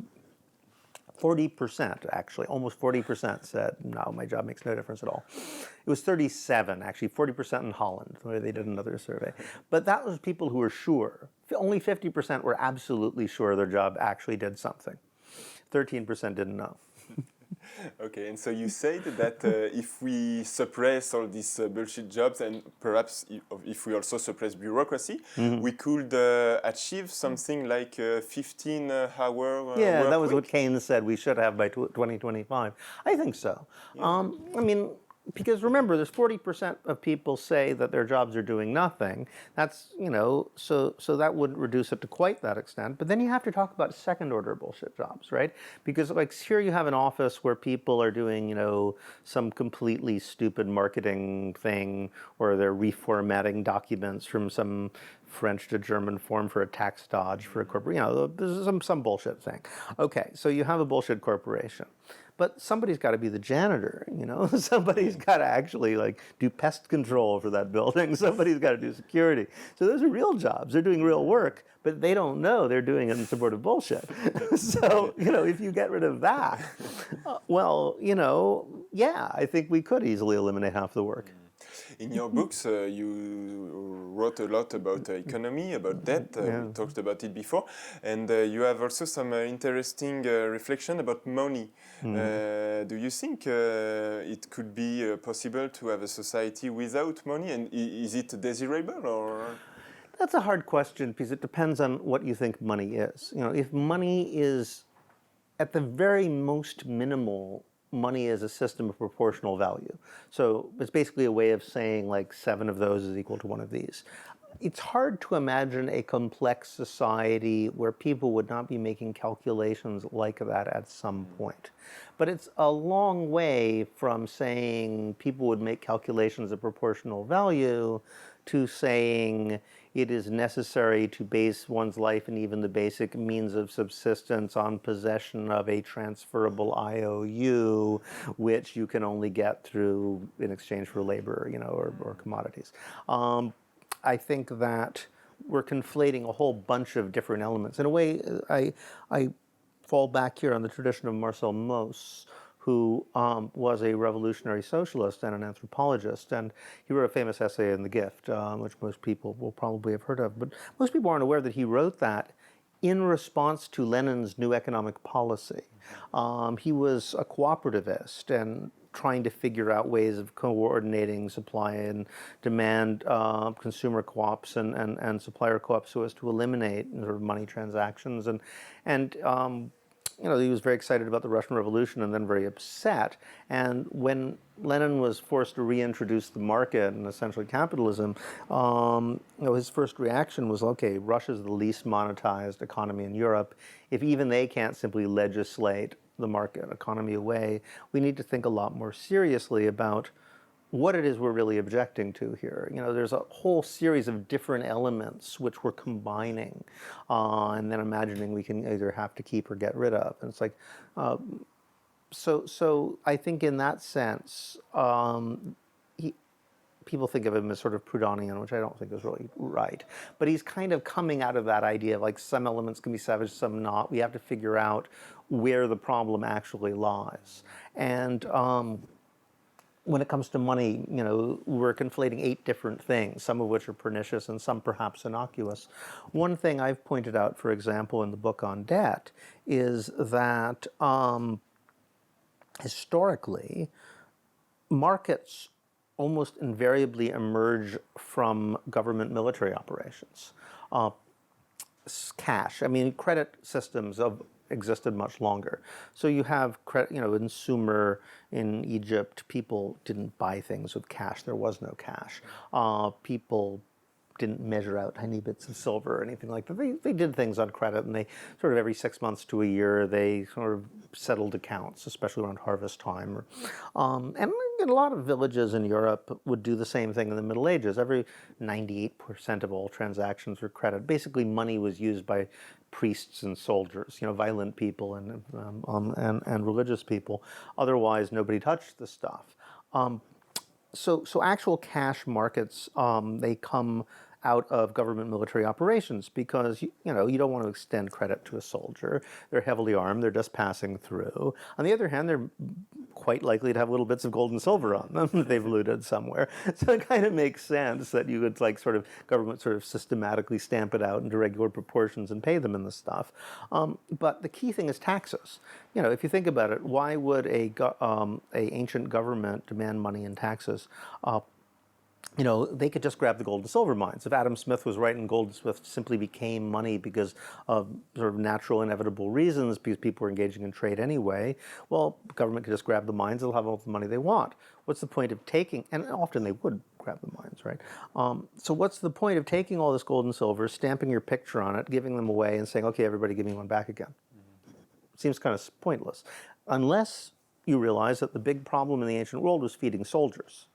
40%, actually, almost 40% said, no, my job makes no difference at all. It was 37, actually, 40% in Holland, where they did another survey. But that was people who were sure. Only 50% were absolutely sure their job actually did something. 13% didn't know. Okay, and so you said that if we suppress all these bullshit jobs, and perhaps if we also suppress bureaucracy, we could achieve something like 15-hour yeah, work that was week? what Keynes said we should have by 2025. I think so. Yeah. I mean, because remember, there's 40% of people say that their jobs are doing nothing. That's, so that wouldn't reduce it to quite that extent. But then you have to talk about second-order bullshit jobs, right? Because like here you have an office where people are doing, some completely stupid marketing thing, or they're reformatting documents from some French to German form for a tax dodge for a corporate, this is some bullshit thing. Okay, so you have a bullshit corporation. But somebody's got to be the janitor, Somebody's got to actually do pest control for that building. Somebody's got to do security. So those are real jobs. They're doing real work, but they don't know they're doing it in support of bullshit. So, if you get rid of that, yeah, I think we could easily eliminate half the work. In your books, you wrote a lot about economy, about debt. Yeah. We talked about it before. And you have also some interesting reflection about money. Do you think it could be possible to have a society without money? And is it desirable or? That's a hard question because it depends on what you think money is. If money is at the very most minimal, money is a system of proportional value. So it's basically a way of saying 7 of those is equal to 1 of these. It's hard to imagine a complex society where people would not be making calculations like that at some point. But it's a long way from saying people would make calculations of proportional value to saying it is necessary to base one's life and even the basic means of subsistence on possession of a transferable IOU, which you can only get through in exchange for labor, or commodities. I think that we're conflating a whole bunch of different elements. In a way, I fall back here on the tradition of Marcel Mauss, who was a revolutionary socialist and an anthropologist. And he wrote a famous essay in The Gift, which most people will probably have heard of. But most people aren't aware that he wrote that in response to Lenin's new economic policy. He was a cooperativist and trying to figure out ways of coordinating supply and demand, consumer co-ops and supplier co-ops so as to eliminate sort of money transactions. And he was very excited about the Russian Revolution and then very upset. And when Lenin was forced to reintroduce the market and essentially capitalism, his first reaction was, okay, Russia's the least monetized economy in Europe. If even they can't simply legislate the market economy away, we need to think a lot more seriously about what it is we're really objecting to here. There's a whole series of different elements which we're combining and then imagining we can either have to keep or get rid of. And it's so I think in that sense, people think of him as sort of Proudhonian, which I don't think is really right. But he's kind of coming out of that idea of some elements can be savage, some not. We have to figure out where the problem actually lies. And when it comes to money, we're conflating 8 different things, some of which are pernicious and some perhaps innocuous. One thing I've pointed out, for example, in the book on debt, is that historically, markets almost invariably emerge from government military operations. Cash, credit systems have existed much longer. So you have credit, in Sumer, in Egypt, people didn't buy things with cash. There was no cash. People didn't measure out tiny bits of silver or anything like that. They did things on credit, and they sort of every 6 months to a year, they sort of settled accounts, especially around harvest time. And a lot of villages in Europe would do the same thing in the Middle Ages. 98% of all transactions were credit. Basically, money was used by priests and soldiers, violent people and religious people. Otherwise, nobody touched the stuff. So actual cash markets, they come out of government military operations because you don't want to extend credit to a soldier. They're heavily armed. They're just passing through. On the other hand, they're quite likely to have little bits of gold and silver on them that they've looted somewhere. So it kind of makes sense that you would government sort of systematically stamp it out into regular proportions and pay them in the stuff. But the key thing is taxes. If you think about it, why would a ancient government demand money in taxes? They could just grab the gold and silver mines. If Adam Smith was right and gold and silver simply became money because of sort of natural, inevitable reasons, because people were engaging in trade anyway, well, the government could just grab the mines, they'll have all the money they want. What's the point of taking, and often they would grab the mines, right? So what's the point of taking all this gold and silver, stamping your picture on it, giving them away, and saying, okay, everybody give me one back again? Seems kind of pointless. Unless you realize that the big problem in the ancient world was feeding soldiers.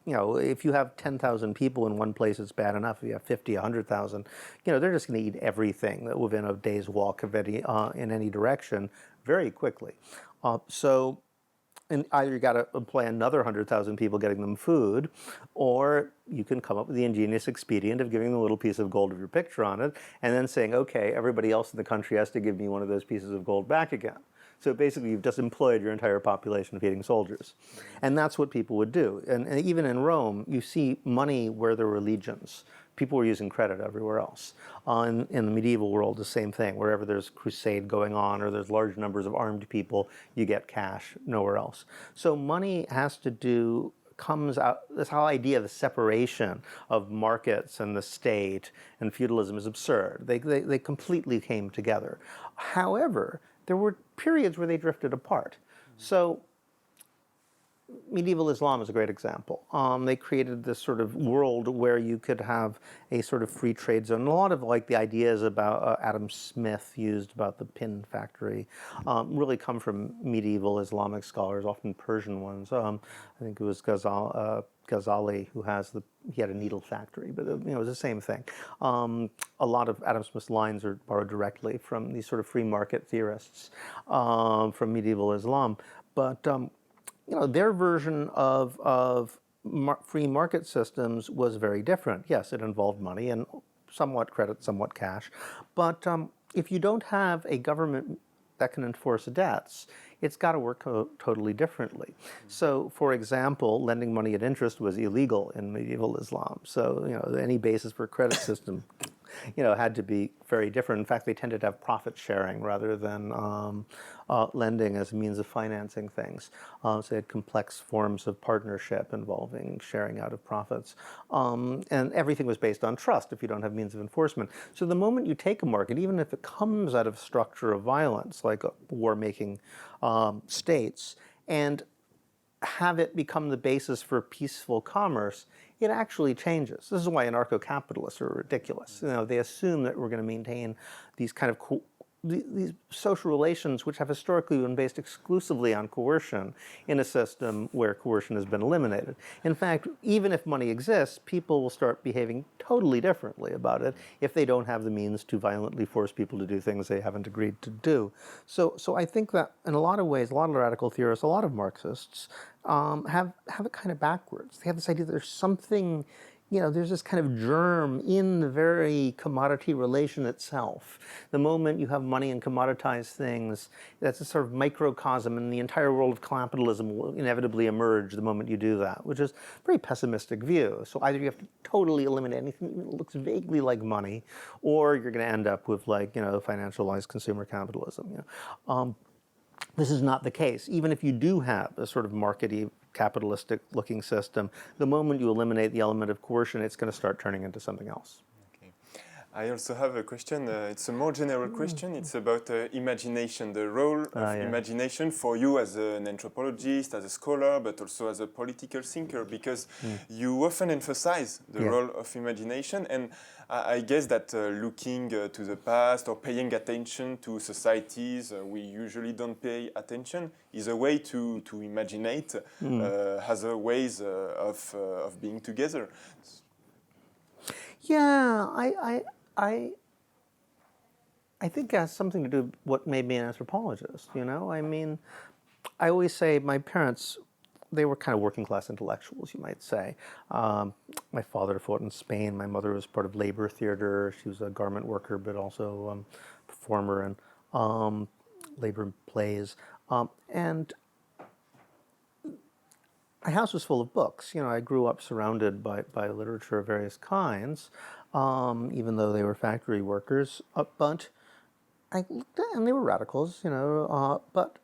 if you have 10,000 people in one place, it's bad enough. If you have 50, 100,000, they're just going to eat everything that within a day's walk of in any direction very quickly. So and either you got to employ another 100,000 people getting them food, or you can come up with the ingenious expedient of giving them a little piece of gold with your picture on it, and then saying, okay, everybody else in the country has to give me one of those pieces of gold back again. So basically, you've just employed your entire population of eating soldiers. And that's what people would do. And even in Rome, you see money where there were legions. People were using credit everywhere else. In the medieval world, the same thing. Wherever there's crusade going on or there's large numbers of armed people, you get cash nowhere else. So money comes out, this whole idea of the separation of markets and the state and feudalism is absurd. They completely came together. However, there were periods where they drifted apart. So medieval Islam is a great example. They created this sort of world where you could have a sort of free trade zone. And a lot of the ideas about Adam Smith used about the pin factory really come from medieval Islamic scholars, often Persian ones. I think it was Ghazali who he had a needle factory, but it was the same thing. A lot of Adam Smith's lines are borrowed directly from these sort of free market theorists from medieval Islam. But their version of free market systems was very different. Yes, it involved money and somewhat credit, somewhat cash. But if you don't have a government that can enforce debts, it's got to work totally differently. So, for example, lending money at interest was illegal in medieval Islam. So, any basis for a credit system had to be very different. In fact, they tended to have profit sharing rather than lending as a means of financing things. So they had complex forms of partnership involving sharing out of profits. And everything was based on trust if you don't have means of enforcement. So the moment you take a market, even if it comes out of a structure of violence, like war-making states, and have it become the basis for peaceful commerce, it actually changes. This is why anarcho-capitalists are ridiculous. They assume that we're going to maintain these kind of these social relations which have historically been based exclusively on coercion in a system where coercion has been eliminated. In fact, even if money exists, people will start behaving totally differently about it if they don't have the means to violently force people to do things they haven't agreed to do. So I think that in a lot of ways, a lot of radical theorists, a lot of Marxists have it kind of backwards. They have this idea that there's something, there's this kind of germ in the very commodity relation itself. The moment you have money and commoditized things, that's a sort of microcosm, and the entire world of capitalism will inevitably emerge the moment you do that, which is a very pessimistic view. So either you have to totally eliminate anything that looks vaguely like money, or you're going to end up with financialized consumer capitalism. This is not the case. Even if you do have a sort of market-y, capitalistic-looking system, the moment you eliminate the element of coercion, it's going to start turning into something else. Okay. I also have a question. It's a more general question. It's about imagination, the role of imagination for you as an anthropologist, as a scholar, but also as a political thinker, because you often emphasize the role of imagination. And I guess that looking to the past or paying attention to societies we usually don't pay attention is a way to imaginate, has a ways of being together. Yeah, I think it has something to do with what made me an anthropologist, I mean, I always say my parents, they were kind of working class intellectuals, you might say. My father fought in Spain. My mother was part of labor theater. She was a garment worker, but also performer in labor plays. And my house was full of books. I grew up surrounded by literature of various kinds, even though they were factory workers. But I looked at, and they were radicals, but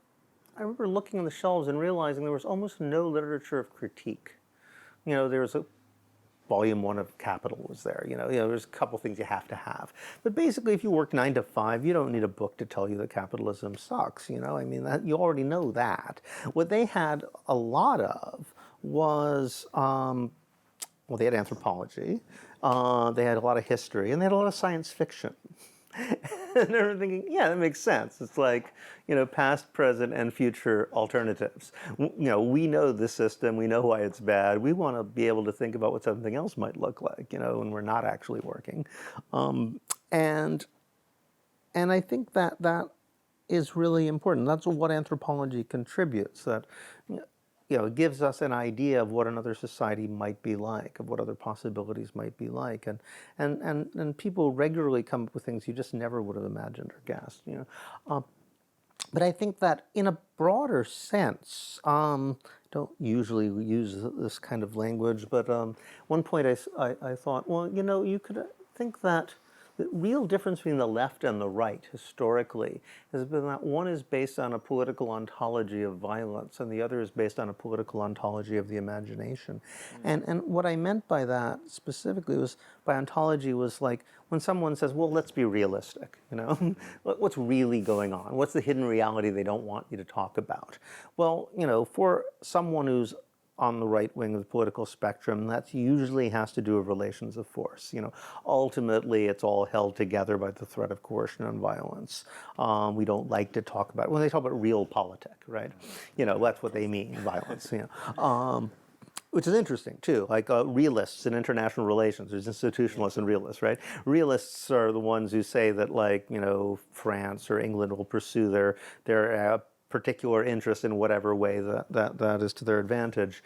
I remember looking on the shelves and realizing there was almost no literature of critique. There was a volume 1 of Capital was there. There's a couple things you have to have. But basically, if you work 9 to 5, you don't need a book to tell you that capitalism sucks. I mean, you already know that. What they had a lot of was, they had anthropology, they had a lot of history, and they had a lot of science fiction. And they're thinking, yeah, that makes sense. It's like, past, present, and future alternatives. We know this system. We know why it's bad. We want to be able to think about what something else might look like, when we're not actually working. And I think that is really important. That's what anthropology contributes. That it gives us an idea of what another society might be like, of what other possibilities might be like, and people regularly come up with things you just never would have imagined or guessed. But I think that in a broader sense, don't usually use this kind of language, but one point I thought, well, you could think that the real difference between the left and the right historically has been that one is based on a political ontology of violence and the other is based on a political ontology of the imagination. And what I meant by that specifically was, by ontology, was like when someone says, well, let's be realistic, what's really going on? What's the hidden reality they don't want you to talk about? Well, for someone who's on the right wing of the political spectrum, that usually has to do with relations of force. Ultimately, it's all held together by the threat of coercion and violence. We don't like to talk about, when they talk about realpolitik, right? That's what they mean, violence. Which is interesting too. Like realists in international relations, there's institutionalists and realists, right? Realists are the ones who say that, like, France or England will pursue their particular interest in whatever way that is to their advantage.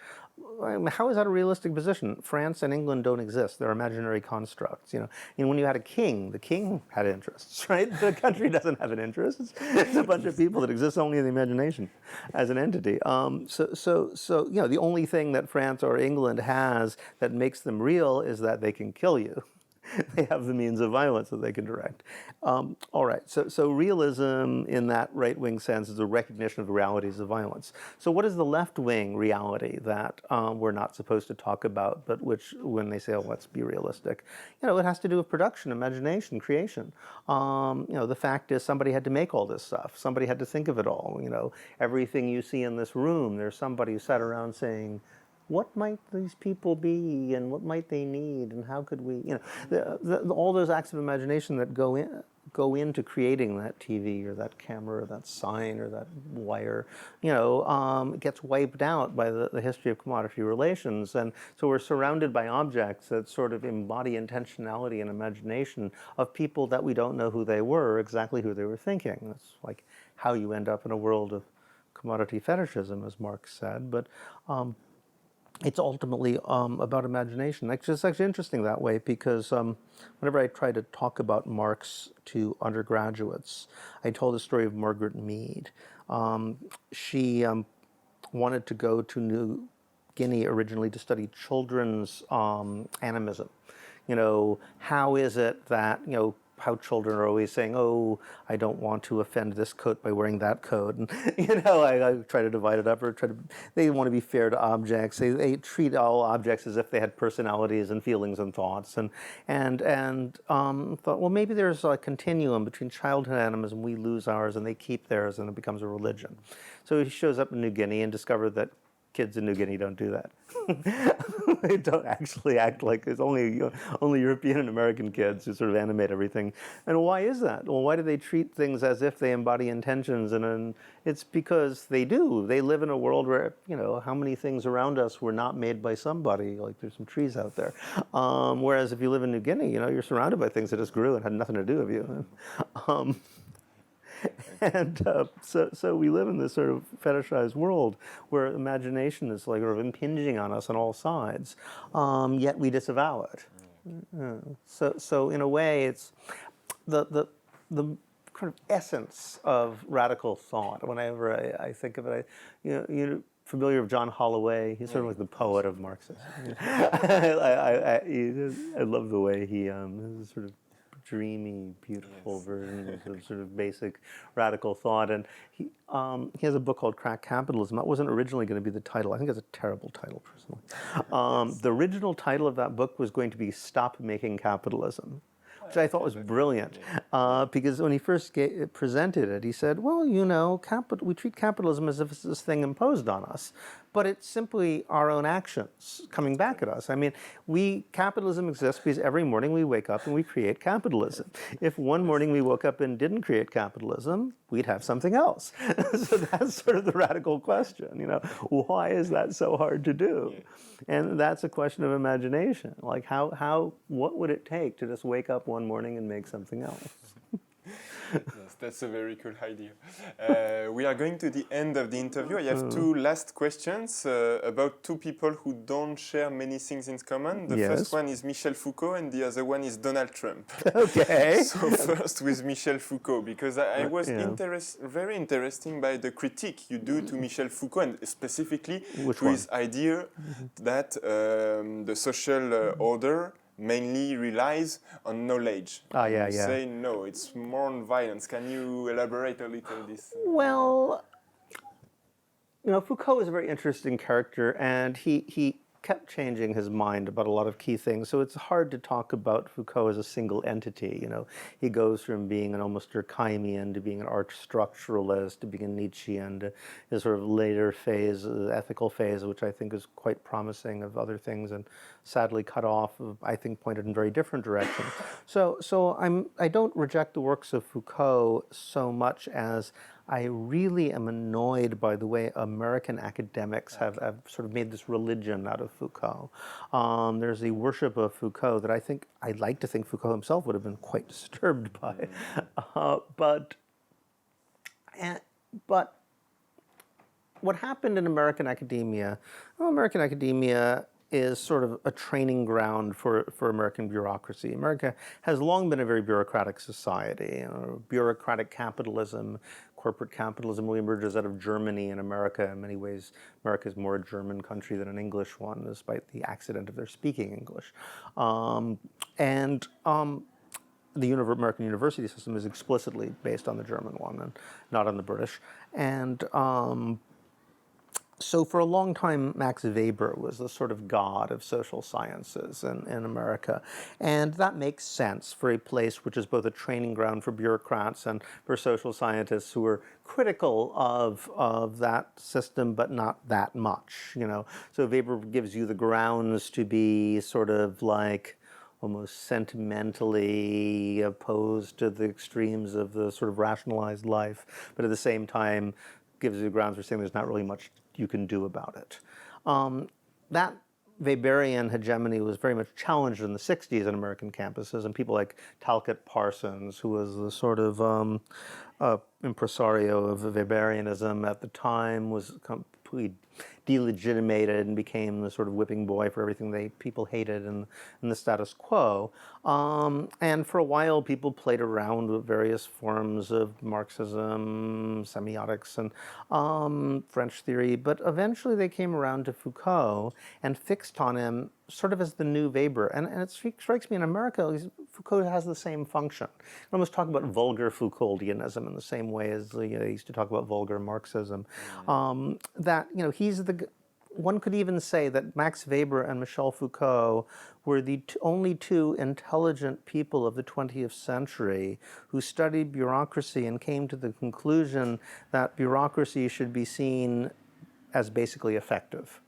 How is that a realistic position? France and England don't exist. They're imaginary constructs. When you had a king, the king had interests, right? The country doesn't have an interest. It's a bunch of people that exist only in the imagination as an entity. The only thing that France or England has that makes them real is that they can kill you. They have the means of violence that they can direct. All right, so realism in that right-wing sense is a recognition of the realities of violence. So what is the left-wing reality that we're not supposed to talk about, but which, when they say, oh, let's be realistic, it has to do with production, imagination, creation. The fact is somebody had to make all this stuff. Somebody had to think of it all. Everything you see in this room, there's somebody who sat around saying, what might these people be, and what might they need, and how could we, all those acts of imagination that go into creating that TV or that camera or that sign or that wire, gets wiped out by the history of commodity relations. And so we're surrounded by objects that sort of embody intentionality and imagination of people that we don't know who they were, or exactly who they were thinking. That's like how you end up in a world of commodity fetishism, as Marx said. But it's ultimately about imagination. It's actually interesting that way, because whenever I try to talk about Marx to undergraduates, I told the story of Margaret Mead. She wanted to go to New Guinea originally to study children's animism. How is it that, how children are always saying, oh, I don't want to offend this coat by wearing that coat. And, I try to divide it up, or they want to be fair to objects. They treat all objects as if they had personalities and feelings and thoughts. And thought, well, maybe there's a continuum between childhood animism, we lose ours, and they keep theirs, and it becomes a religion. So he shows up in New Guinea and discovered that kids in New Guinea don't do that. They don't actually act like, it's only European and American kids who sort of animate everything. And why is that? Well, why do they treat things as if they embody intentions? And it's because they do. They live in a world where, how many things around us were not made by somebody, like there's some trees out there. Whereas if you live in New Guinea, you're surrounded by things that just grew and had nothing to do with you. And so we live in this sort of fetishized world where imagination is like sort of impinging on us on all sides, yet we disavow it. So in a way, it's the kind of essence of radical thought. Whenever I think of it, you're familiar with John Holloway. He's sort of like the poet of Marxism. I love the way he is sort of dreamy, beautiful version of sort of basic radical thought. And he has a book called Crack Capitalism. That wasn't originally going to be the title. I think it's a terrible title, personally. The original title of that book was going to be Stop Making Capitalism, which I thought was brilliant. Because when he first presented it, he said, well, you know, we treat capitalism as if it's this thing imposed on us. But it's simply our own actions coming back at us. I mean, capitalism exists because every morning we wake up and we create capitalism. If one morning we woke up and didn't create capitalism, we'd have something else. So that's sort of the radical question, you know, why is that so hard to do? And that's a question of imagination. Like what would it take to just wake up one morning and make something else? Yes, that's a very cool idea. We are going to the end of the interview. I have two last questions about two people who don't share many things in common. The first one is Michel Foucault and the other one is Donald Trump. Okay. So first with Michel Foucault, because I was very interested by the critique you do to Michel Foucault, and specifically his idea that the social order mainly relies on knowledge. You say no, it's more on violence. Can you elaborate a little this? Well, you know, Foucault is a very interesting character, and he kept changing his mind about a lot of key things. So it's hard to talk about Foucault as a single entity. You know, he goes from being an almost Durkheimian to being an arch structuralist to being a Nietzschean to his sort of later phase, the ethical phase, which I think is quite promising of other things, and sadly cut off, I think, pointed in very different directions. So I don't reject the works of Foucault so much as I really am annoyed by the way American academics have sort of made this religion out of Foucault. There's the worship of Foucault that I'd like to think Foucault himself would have been quite disturbed by. But what happened in American academia, American academia is sort of a training ground for American bureaucracy. America has long been a very bureaucratic society. You know, bureaucratic capitalism, corporate capitalism really emerges out of Germany and America. In many ways, America is more a German country than an English one, despite the accident of their speaking English. The American university system is explicitly based on the German one and not on the British. And so for a long time, Max Weber was the sort of god of social sciences in America. And that makes sense for a place which is both a training ground for bureaucrats and for social scientists who are critical of that system, but not that much, you know. So Weber gives you the grounds to be sort of like almost sentimentally opposed to the extremes of the sort of rationalized life, but at the same time gives you grounds for saying there's not really much you can do about it. That Weberian hegemony was very much challenged in the 60s on American campuses, and people like Talcott Parsons, who was the sort of impresario of Weberianism at the time, was completely delegitimated and became the sort of whipping boy for everything people hated in the status quo. And for a while, people played around with various forms of Marxism, semiotics, and French theory. But eventually, they came around to Foucault and fixed on him sort of as the new Weber. And it strikes me in America, Foucault has the same function. You almost talk about vulgar Foucauldianism in the same way as they used to talk about vulgar Marxism. That, you know, one could even say that Max Weber and Michel Foucault were the only two intelligent people of the 20th century who studied bureaucracy and came to the conclusion that bureaucracy should be seen as basically effective.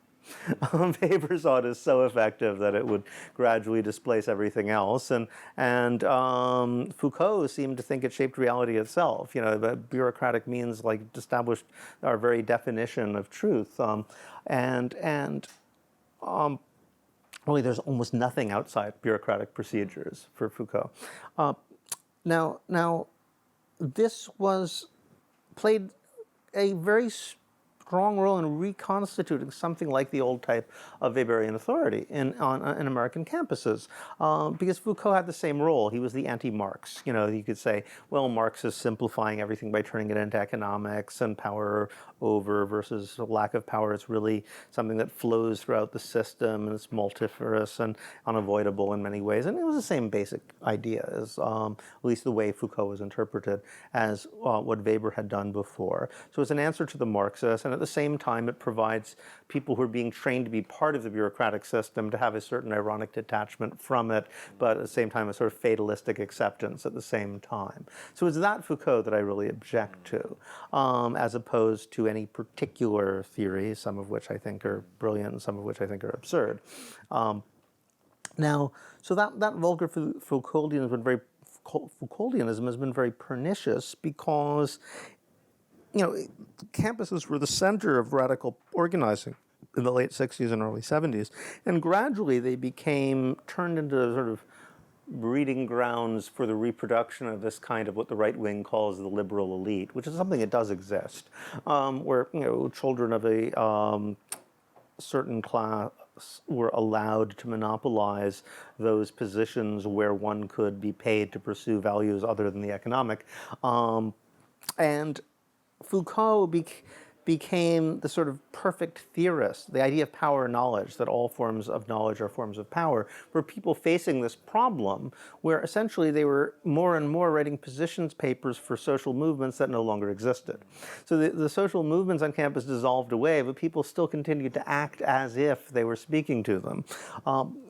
Weber saw it as so effective that it would gradually displace everything else, and Foucault seemed to think it shaped reality itself. You know, that bureaucratic means like established our very definition of truth, really, there's almost nothing outside bureaucratic procedures for Foucault. Now, this played a very strong role in reconstituting something like the old type of Weberian authority in American campuses, because Foucault had the same role. He was the anti-Marx. You know, you could say, well, Marx is simplifying everything by turning it into economics and power over versus a lack of power. It's really something that flows throughout the system, and it's multifarious and unavoidable in many ways. And it was the same basic idea as, at least the way Foucault was interpreted, as what Weber had done before. So it's an answer to the Marxists, and at at the same time, it provides people who are being trained to be part of the bureaucratic system to have a certain ironic detachment from it, but at the same time, a sort of fatalistic acceptance at the same time. So it's that Foucault that I really object to, as opposed to any particular theory, some of which I think are brilliant and some of which I think are absurd. Now, so that vulgar Foucauldianism has been very pernicious because, campuses were the center of radical organizing in the late 60s and early 70s, and gradually they became turned into sort of breeding grounds for the reproduction of this kind of what the right wing calls the liberal elite, which is something that does exist, where children of a certain class were allowed to monopolize those positions where one could be paid to pursue values other than the economic. And Foucault became the sort of perfect theorist, the idea of power and knowledge, that all forms of knowledge are forms of power, were people facing this problem where essentially they were more and more writing positions papers for social movements that no longer existed. So the social movements on campus dissolved away, but people still continued to act as if they were speaking to them.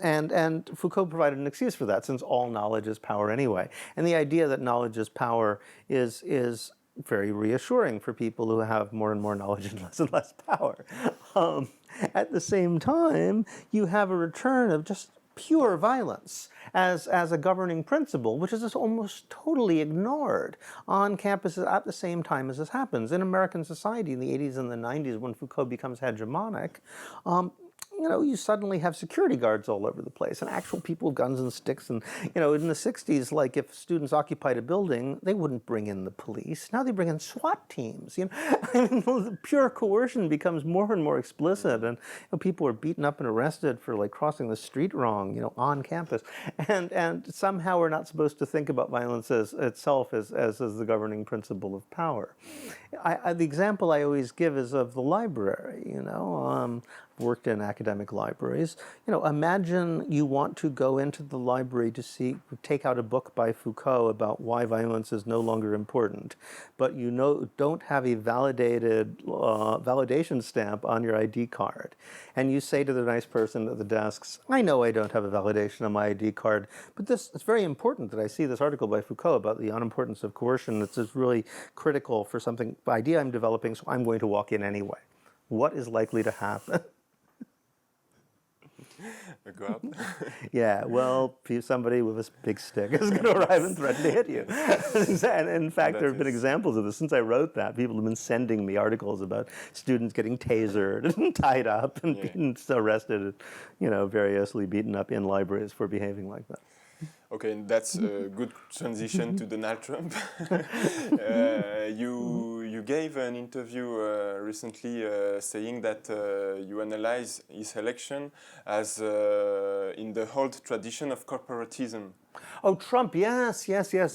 And Foucault provided an excuse for that, since all knowledge is power anyway. And the idea that knowledge is power is very reassuring for people who have more and more knowledge and less power. At the same time, you have a return of just pure violence as a governing principle, which is just almost totally ignored on campuses at the same time as this happens. In American society in the 80s and the 90s, when Foucault becomes hegemonic, you suddenly have security guards all over the place and actual people with guns and sticks. And, in the 60s, like if students occupied a building, they wouldn't bring in the police. Now they bring in SWAT teams. The pure coercion becomes more and more explicit. And people are beaten up and arrested for like crossing the street wrong, on campus. And somehow we're not supposed to think about violence itself as the governing principle of power. The example I always give is of the library, worked in academic libraries. Imagine you want to go into the library to take out a book by Foucault about why violence is no longer important, but don't have a validated validation stamp on your ID card. And you say to the nice person at the desks, I know I don't have a validation on my ID card, but it's very important that I see this article by Foucault about the unimportance of coercion. It's just really critical for something, idea I'm developing, so I'm going to walk in anyway. What is likely to happen? Go up. Yeah, well, somebody with a big stick is going to arrive and threaten to hit you. And in fact, there have been examples of this. Since I wrote that, people have been sending me articles about students getting tasered and tied up and being arrested, variously beaten up in libraries for behaving like that. Okay, and that's a good transition to Donald Trump. You gave an interview recently saying that you analyze his election as in the old tradition of corporatism. Oh, Trump, yes,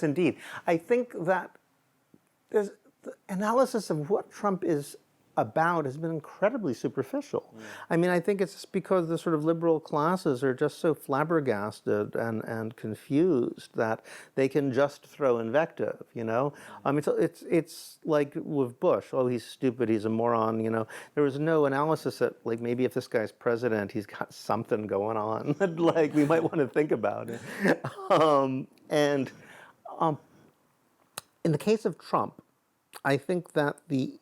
indeed. I think that the analysis of what Trump is about has been incredibly superficial. I mean, I think it's just because the sort of liberal classes are just so flabbergasted and confused that they can just throw invective, I mean, it's like with Bush, oh, he's stupid, he's a moron, There was no analysis that, like, maybe if this guy's president, he's got something going on that, like, we might want to think about it. In the case of Trump, I think that the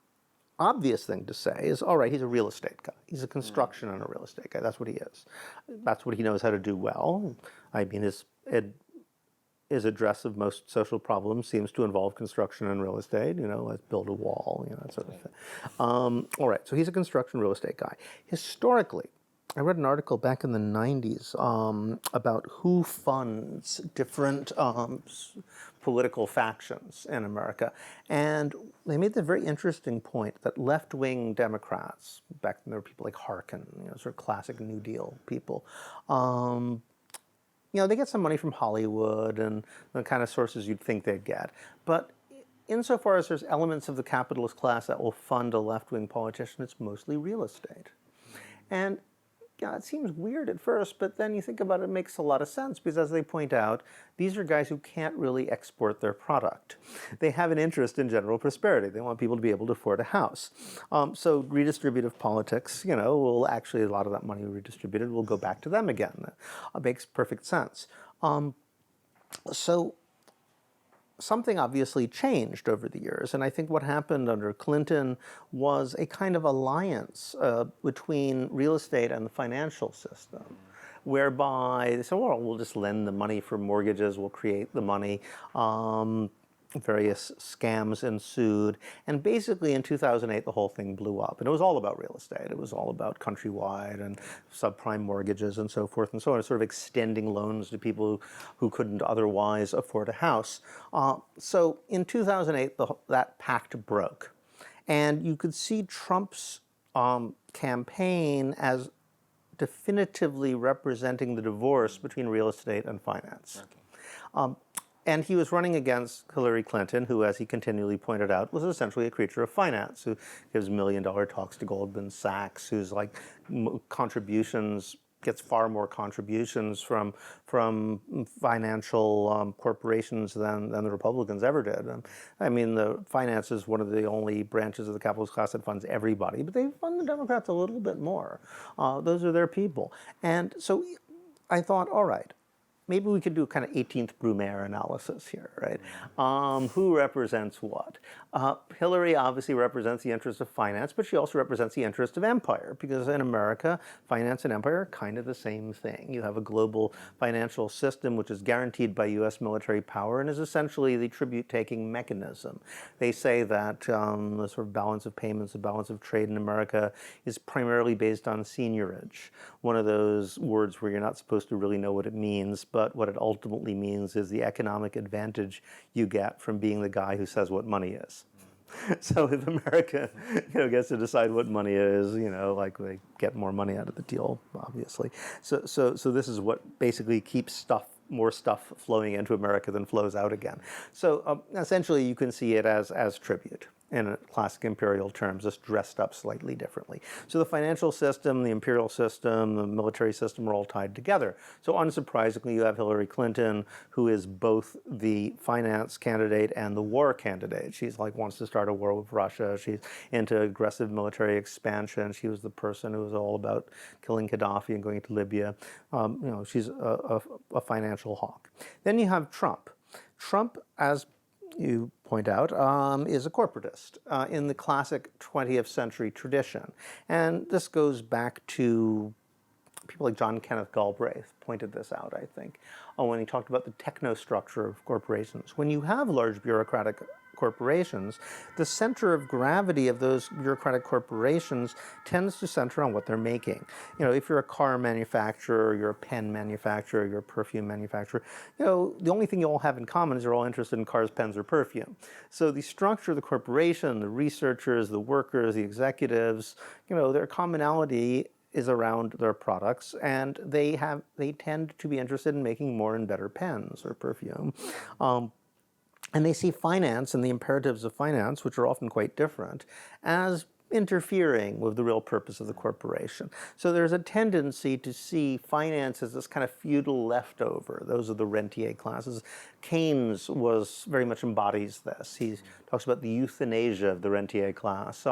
obvious thing to say is, all right, he's a real estate guy. He's a construction and a real estate guy. That's what he is. That's what he knows how to do well. I mean, his address of most social problems seems to involve construction and real estate, let's build a wall, that sort of thing. All right, so he's a construction real estate guy. Historically, I read an article back in the 90s about who funds different political factions in America. And they made the very interesting point that left-wing Democrats, back then there were people like Harkin, sort of classic New Deal people, they get some money from Hollywood and the kind of sources you'd think they'd get. But insofar as there's elements of the capitalist class that will fund a left-wing politician, it's mostly real estate. And yeah, it seems weird at first, but then you think about it, it makes a lot of sense because, as they point out, these are guys who can't really export their product. They have an interest in general prosperity. They want people to be able to afford a house. So redistributive politics, will actually, a lot of that money redistributed will go back to them again. That makes perfect sense. So something obviously changed over the years, and I think what happened under Clinton was a kind of alliance between real estate and the financial system, whereby they said, well, we'll just lend the money for mortgages, we'll create the money. Various scams ensued, and basically in 2008 the whole thing blew up, and it was all about real estate. It was all about Countrywide and subprime mortgages and so forth and so on, sort of extending loans to people who couldn't otherwise afford a house. So in 2008 that pact broke, and you could see Trump's campaign as definitively representing the divorce between real estate and finance. Okay. And he was running against Hillary Clinton, who, as he continually pointed out, was essentially a creature of finance, who gives $1 million talks to Goldman Sachs, who's like contributions, gets far more contributions from financial corporations than the Republicans ever did. I mean, the finance is one of the only branches of the capitalist class that funds everybody, but they fund the Democrats a little bit more. Those are their people. And so I thought, all right, maybe we could do a kind of 18th Brumaire analysis here, right? Who represents what? Hillary obviously represents the interest of finance, but she also represents the interest of empire, because in America, finance and empire are kind of the same thing. You have a global financial system which is guaranteed by U.S. military power and is essentially the tribute-taking mechanism. They say that the sort of balance of payments, the balance of trade in America is primarily based on seigniorage, one of those words where you're not supposed to really know what it means, but what it ultimately means is the economic advantage you get from being the guy who says what money is. So if America, gets to decide what money is, like they get more money out of the deal, obviously. So this is what basically keeps more stuff flowing into America than flows out again. So essentially, you can see it as tribute in classic imperial terms, just dressed up slightly differently. So the financial system, the imperial system, the military system are all tied together. So unsurprisingly, you have Hillary Clinton, who is both the finance candidate and the war candidate. She's wants to start a war with Russia. She's into aggressive military expansion. She was the person who was all about killing Gaddafi and going to Libya. She's a financial hawk. Then you have Trump. Trump, as you point out, is a corporatist in the classic 20th century tradition. And this goes back to people like John Kenneth Galbraith pointed this out, I think, when he talked about the technostructure of corporations. When you have large bureaucratic corporations, the center of gravity of those bureaucratic corporations tends to center on what they're making. If you're a car manufacturer, you're a pen manufacturer, you're a perfume manufacturer, the only thing you all have in common is you're all interested in cars, pens, or perfume. So the structure of the corporation, the researchers, the workers, the executives, their commonality is around their products, and they tend to be interested in making more and better pens or perfume. And they see finance and the imperatives of finance, which are often quite different, as interfering with the real purpose of the corporation. So there's a tendency to see finance as this kind of feudal leftover. Those are the rentier classes. Keynes very much embodies this. He talks about the euthanasia of the rentier class.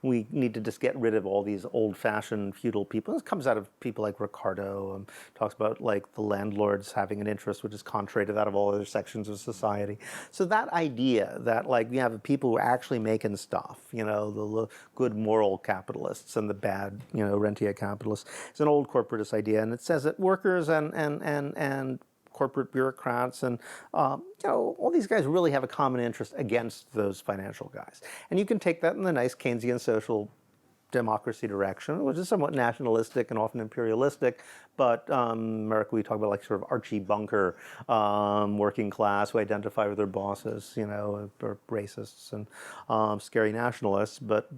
We need to just get rid of all these old-fashioned feudal people. This comes out of people like Ricardo, talks about the landlords having an interest which is contrary to that of all other sections of society. So that idea that you have people who are actually making stuff, the good moral capitalists and the bad, rentier capitalists, is an old corporatist idea, and it says that workers and corporate bureaucrats and all these guys really have a common interest against those financial guys. And you can take that in the nice Keynesian social democracy direction, which is somewhat nationalistic and often imperialistic, but America, we talk about sort of Archie Bunker working class who identify with their bosses, or racists and scary nationalists, but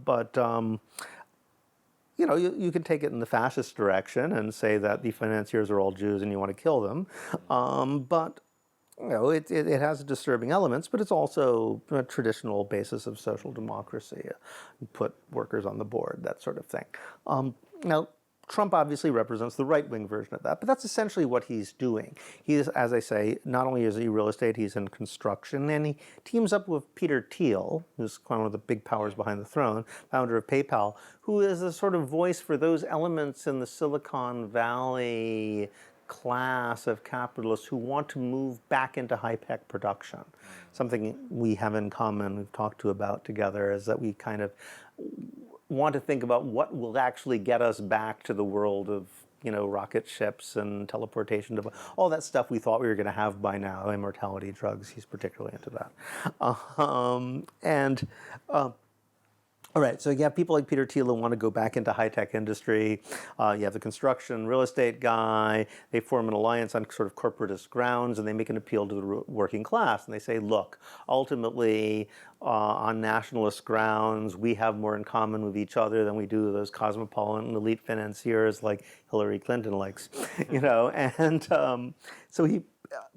you can take it in the fascist direction and say that the financiers are all Jews and you want to kill them. But it has disturbing elements, but it's also a traditional basis of social democracy. You put workers on the board, that sort of thing. Now, Trump obviously represents the right-wing version of that, but that's essentially what he's doing. He is, as I say, not only is he real estate, he's in construction, and he teams up with Peter Thiel, who's one of the big powers behind the throne, founder of PayPal, who is a sort of voice for those elements in the Silicon Valley class of capitalists who want to move back into high-tech production. Something we have in common, we've talked about together, is that we kind of want to think about what will actually get us back to the world of, rocket ships and teleportation, all that stuff we thought we were going to have by now, immortality drugs. He's particularly into that. All right, so you have people like Peter Thiel who want to go back into high-tech industry. You have the construction real estate guy. They form an alliance on sort of corporatist grounds, and they make an appeal to the working class. And they say, look, ultimately, on nationalist grounds, we have more in common with each other than we do with those cosmopolitan elite financiers like Hillary Clinton likes, And so he,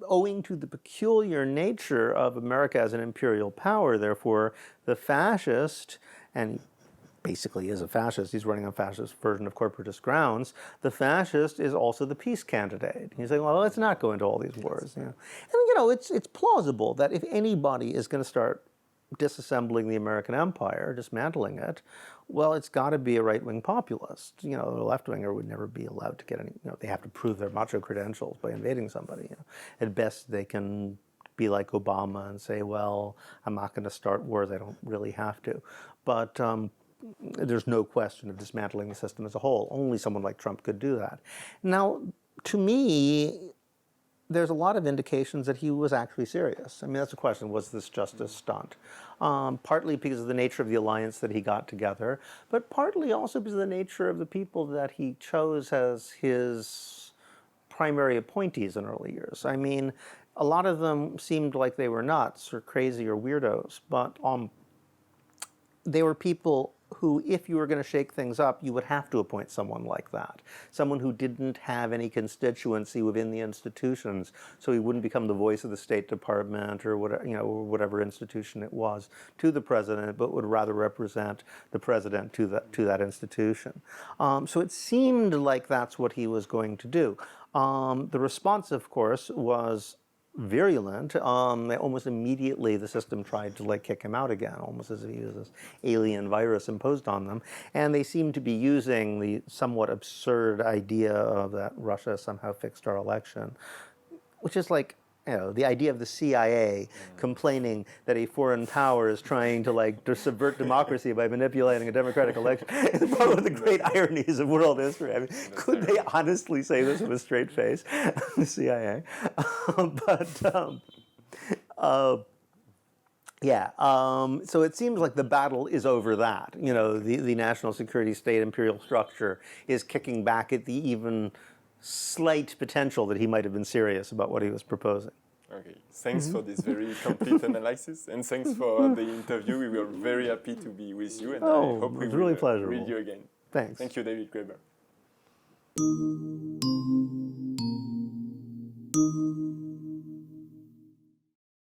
owing to the peculiar nature of America as an imperial power, therefore, the fascist, and he basically is a fascist, he's running on fascist version of corporatist grounds, the fascist is also the peace candidate. He's saying, well, let's not go into all these wars. And it's plausible that if anybody is going to start disassembling the American empire, dismantling it, well, it's got to be a right-wing populist. The left-winger would never be allowed to get any, they have to prove their macho credentials by invading somebody. At best, they can be like Obama and say, well, I'm not going to start wars, I don't really have to. But there's no question of dismantling the system as a whole. Only someone like Trump could do that. Now, to me, there's a lot of indications that he was actually serious. I mean, that's a question, was this just a stunt? Partly because of the nature of the alliance that he got together, but partly also because of the nature of the people that he chose as his primary appointees in early years. I mean, a lot of them seemed like they were nuts or crazy or weirdos, but they were people who, if you were going to shake things up, you would have to appoint someone like that. Someone who didn't have any constituency within the institutions, so he wouldn't become the voice of the State Department or whatever institution it was to the president, but would rather represent the president to that institution. So it seemed like that's what he was going to do. The response, of course, was virulent. Almost immediately the system tried to kick him out again, almost as if he was this alien virus imposed on them. And they seem to be using the somewhat absurd idea of that Russia somehow fixed our election, which is the idea of the CIA complaining that a foreign power is trying to subvert democracy by manipulating a democratic election. It's one of the great ironies of world history. I mean, could they honestly say this with a straight face, the CIA? So it seems like the battle is over that. The national security state imperial structure is kicking back at the even slight potential that he might have been serious about what he was proposing. Okay, thanks for this very complete analysis, and thanks for the interview. We were very happy to be with you, and I hope we will read you again. Thanks. Thank you, David Graeber.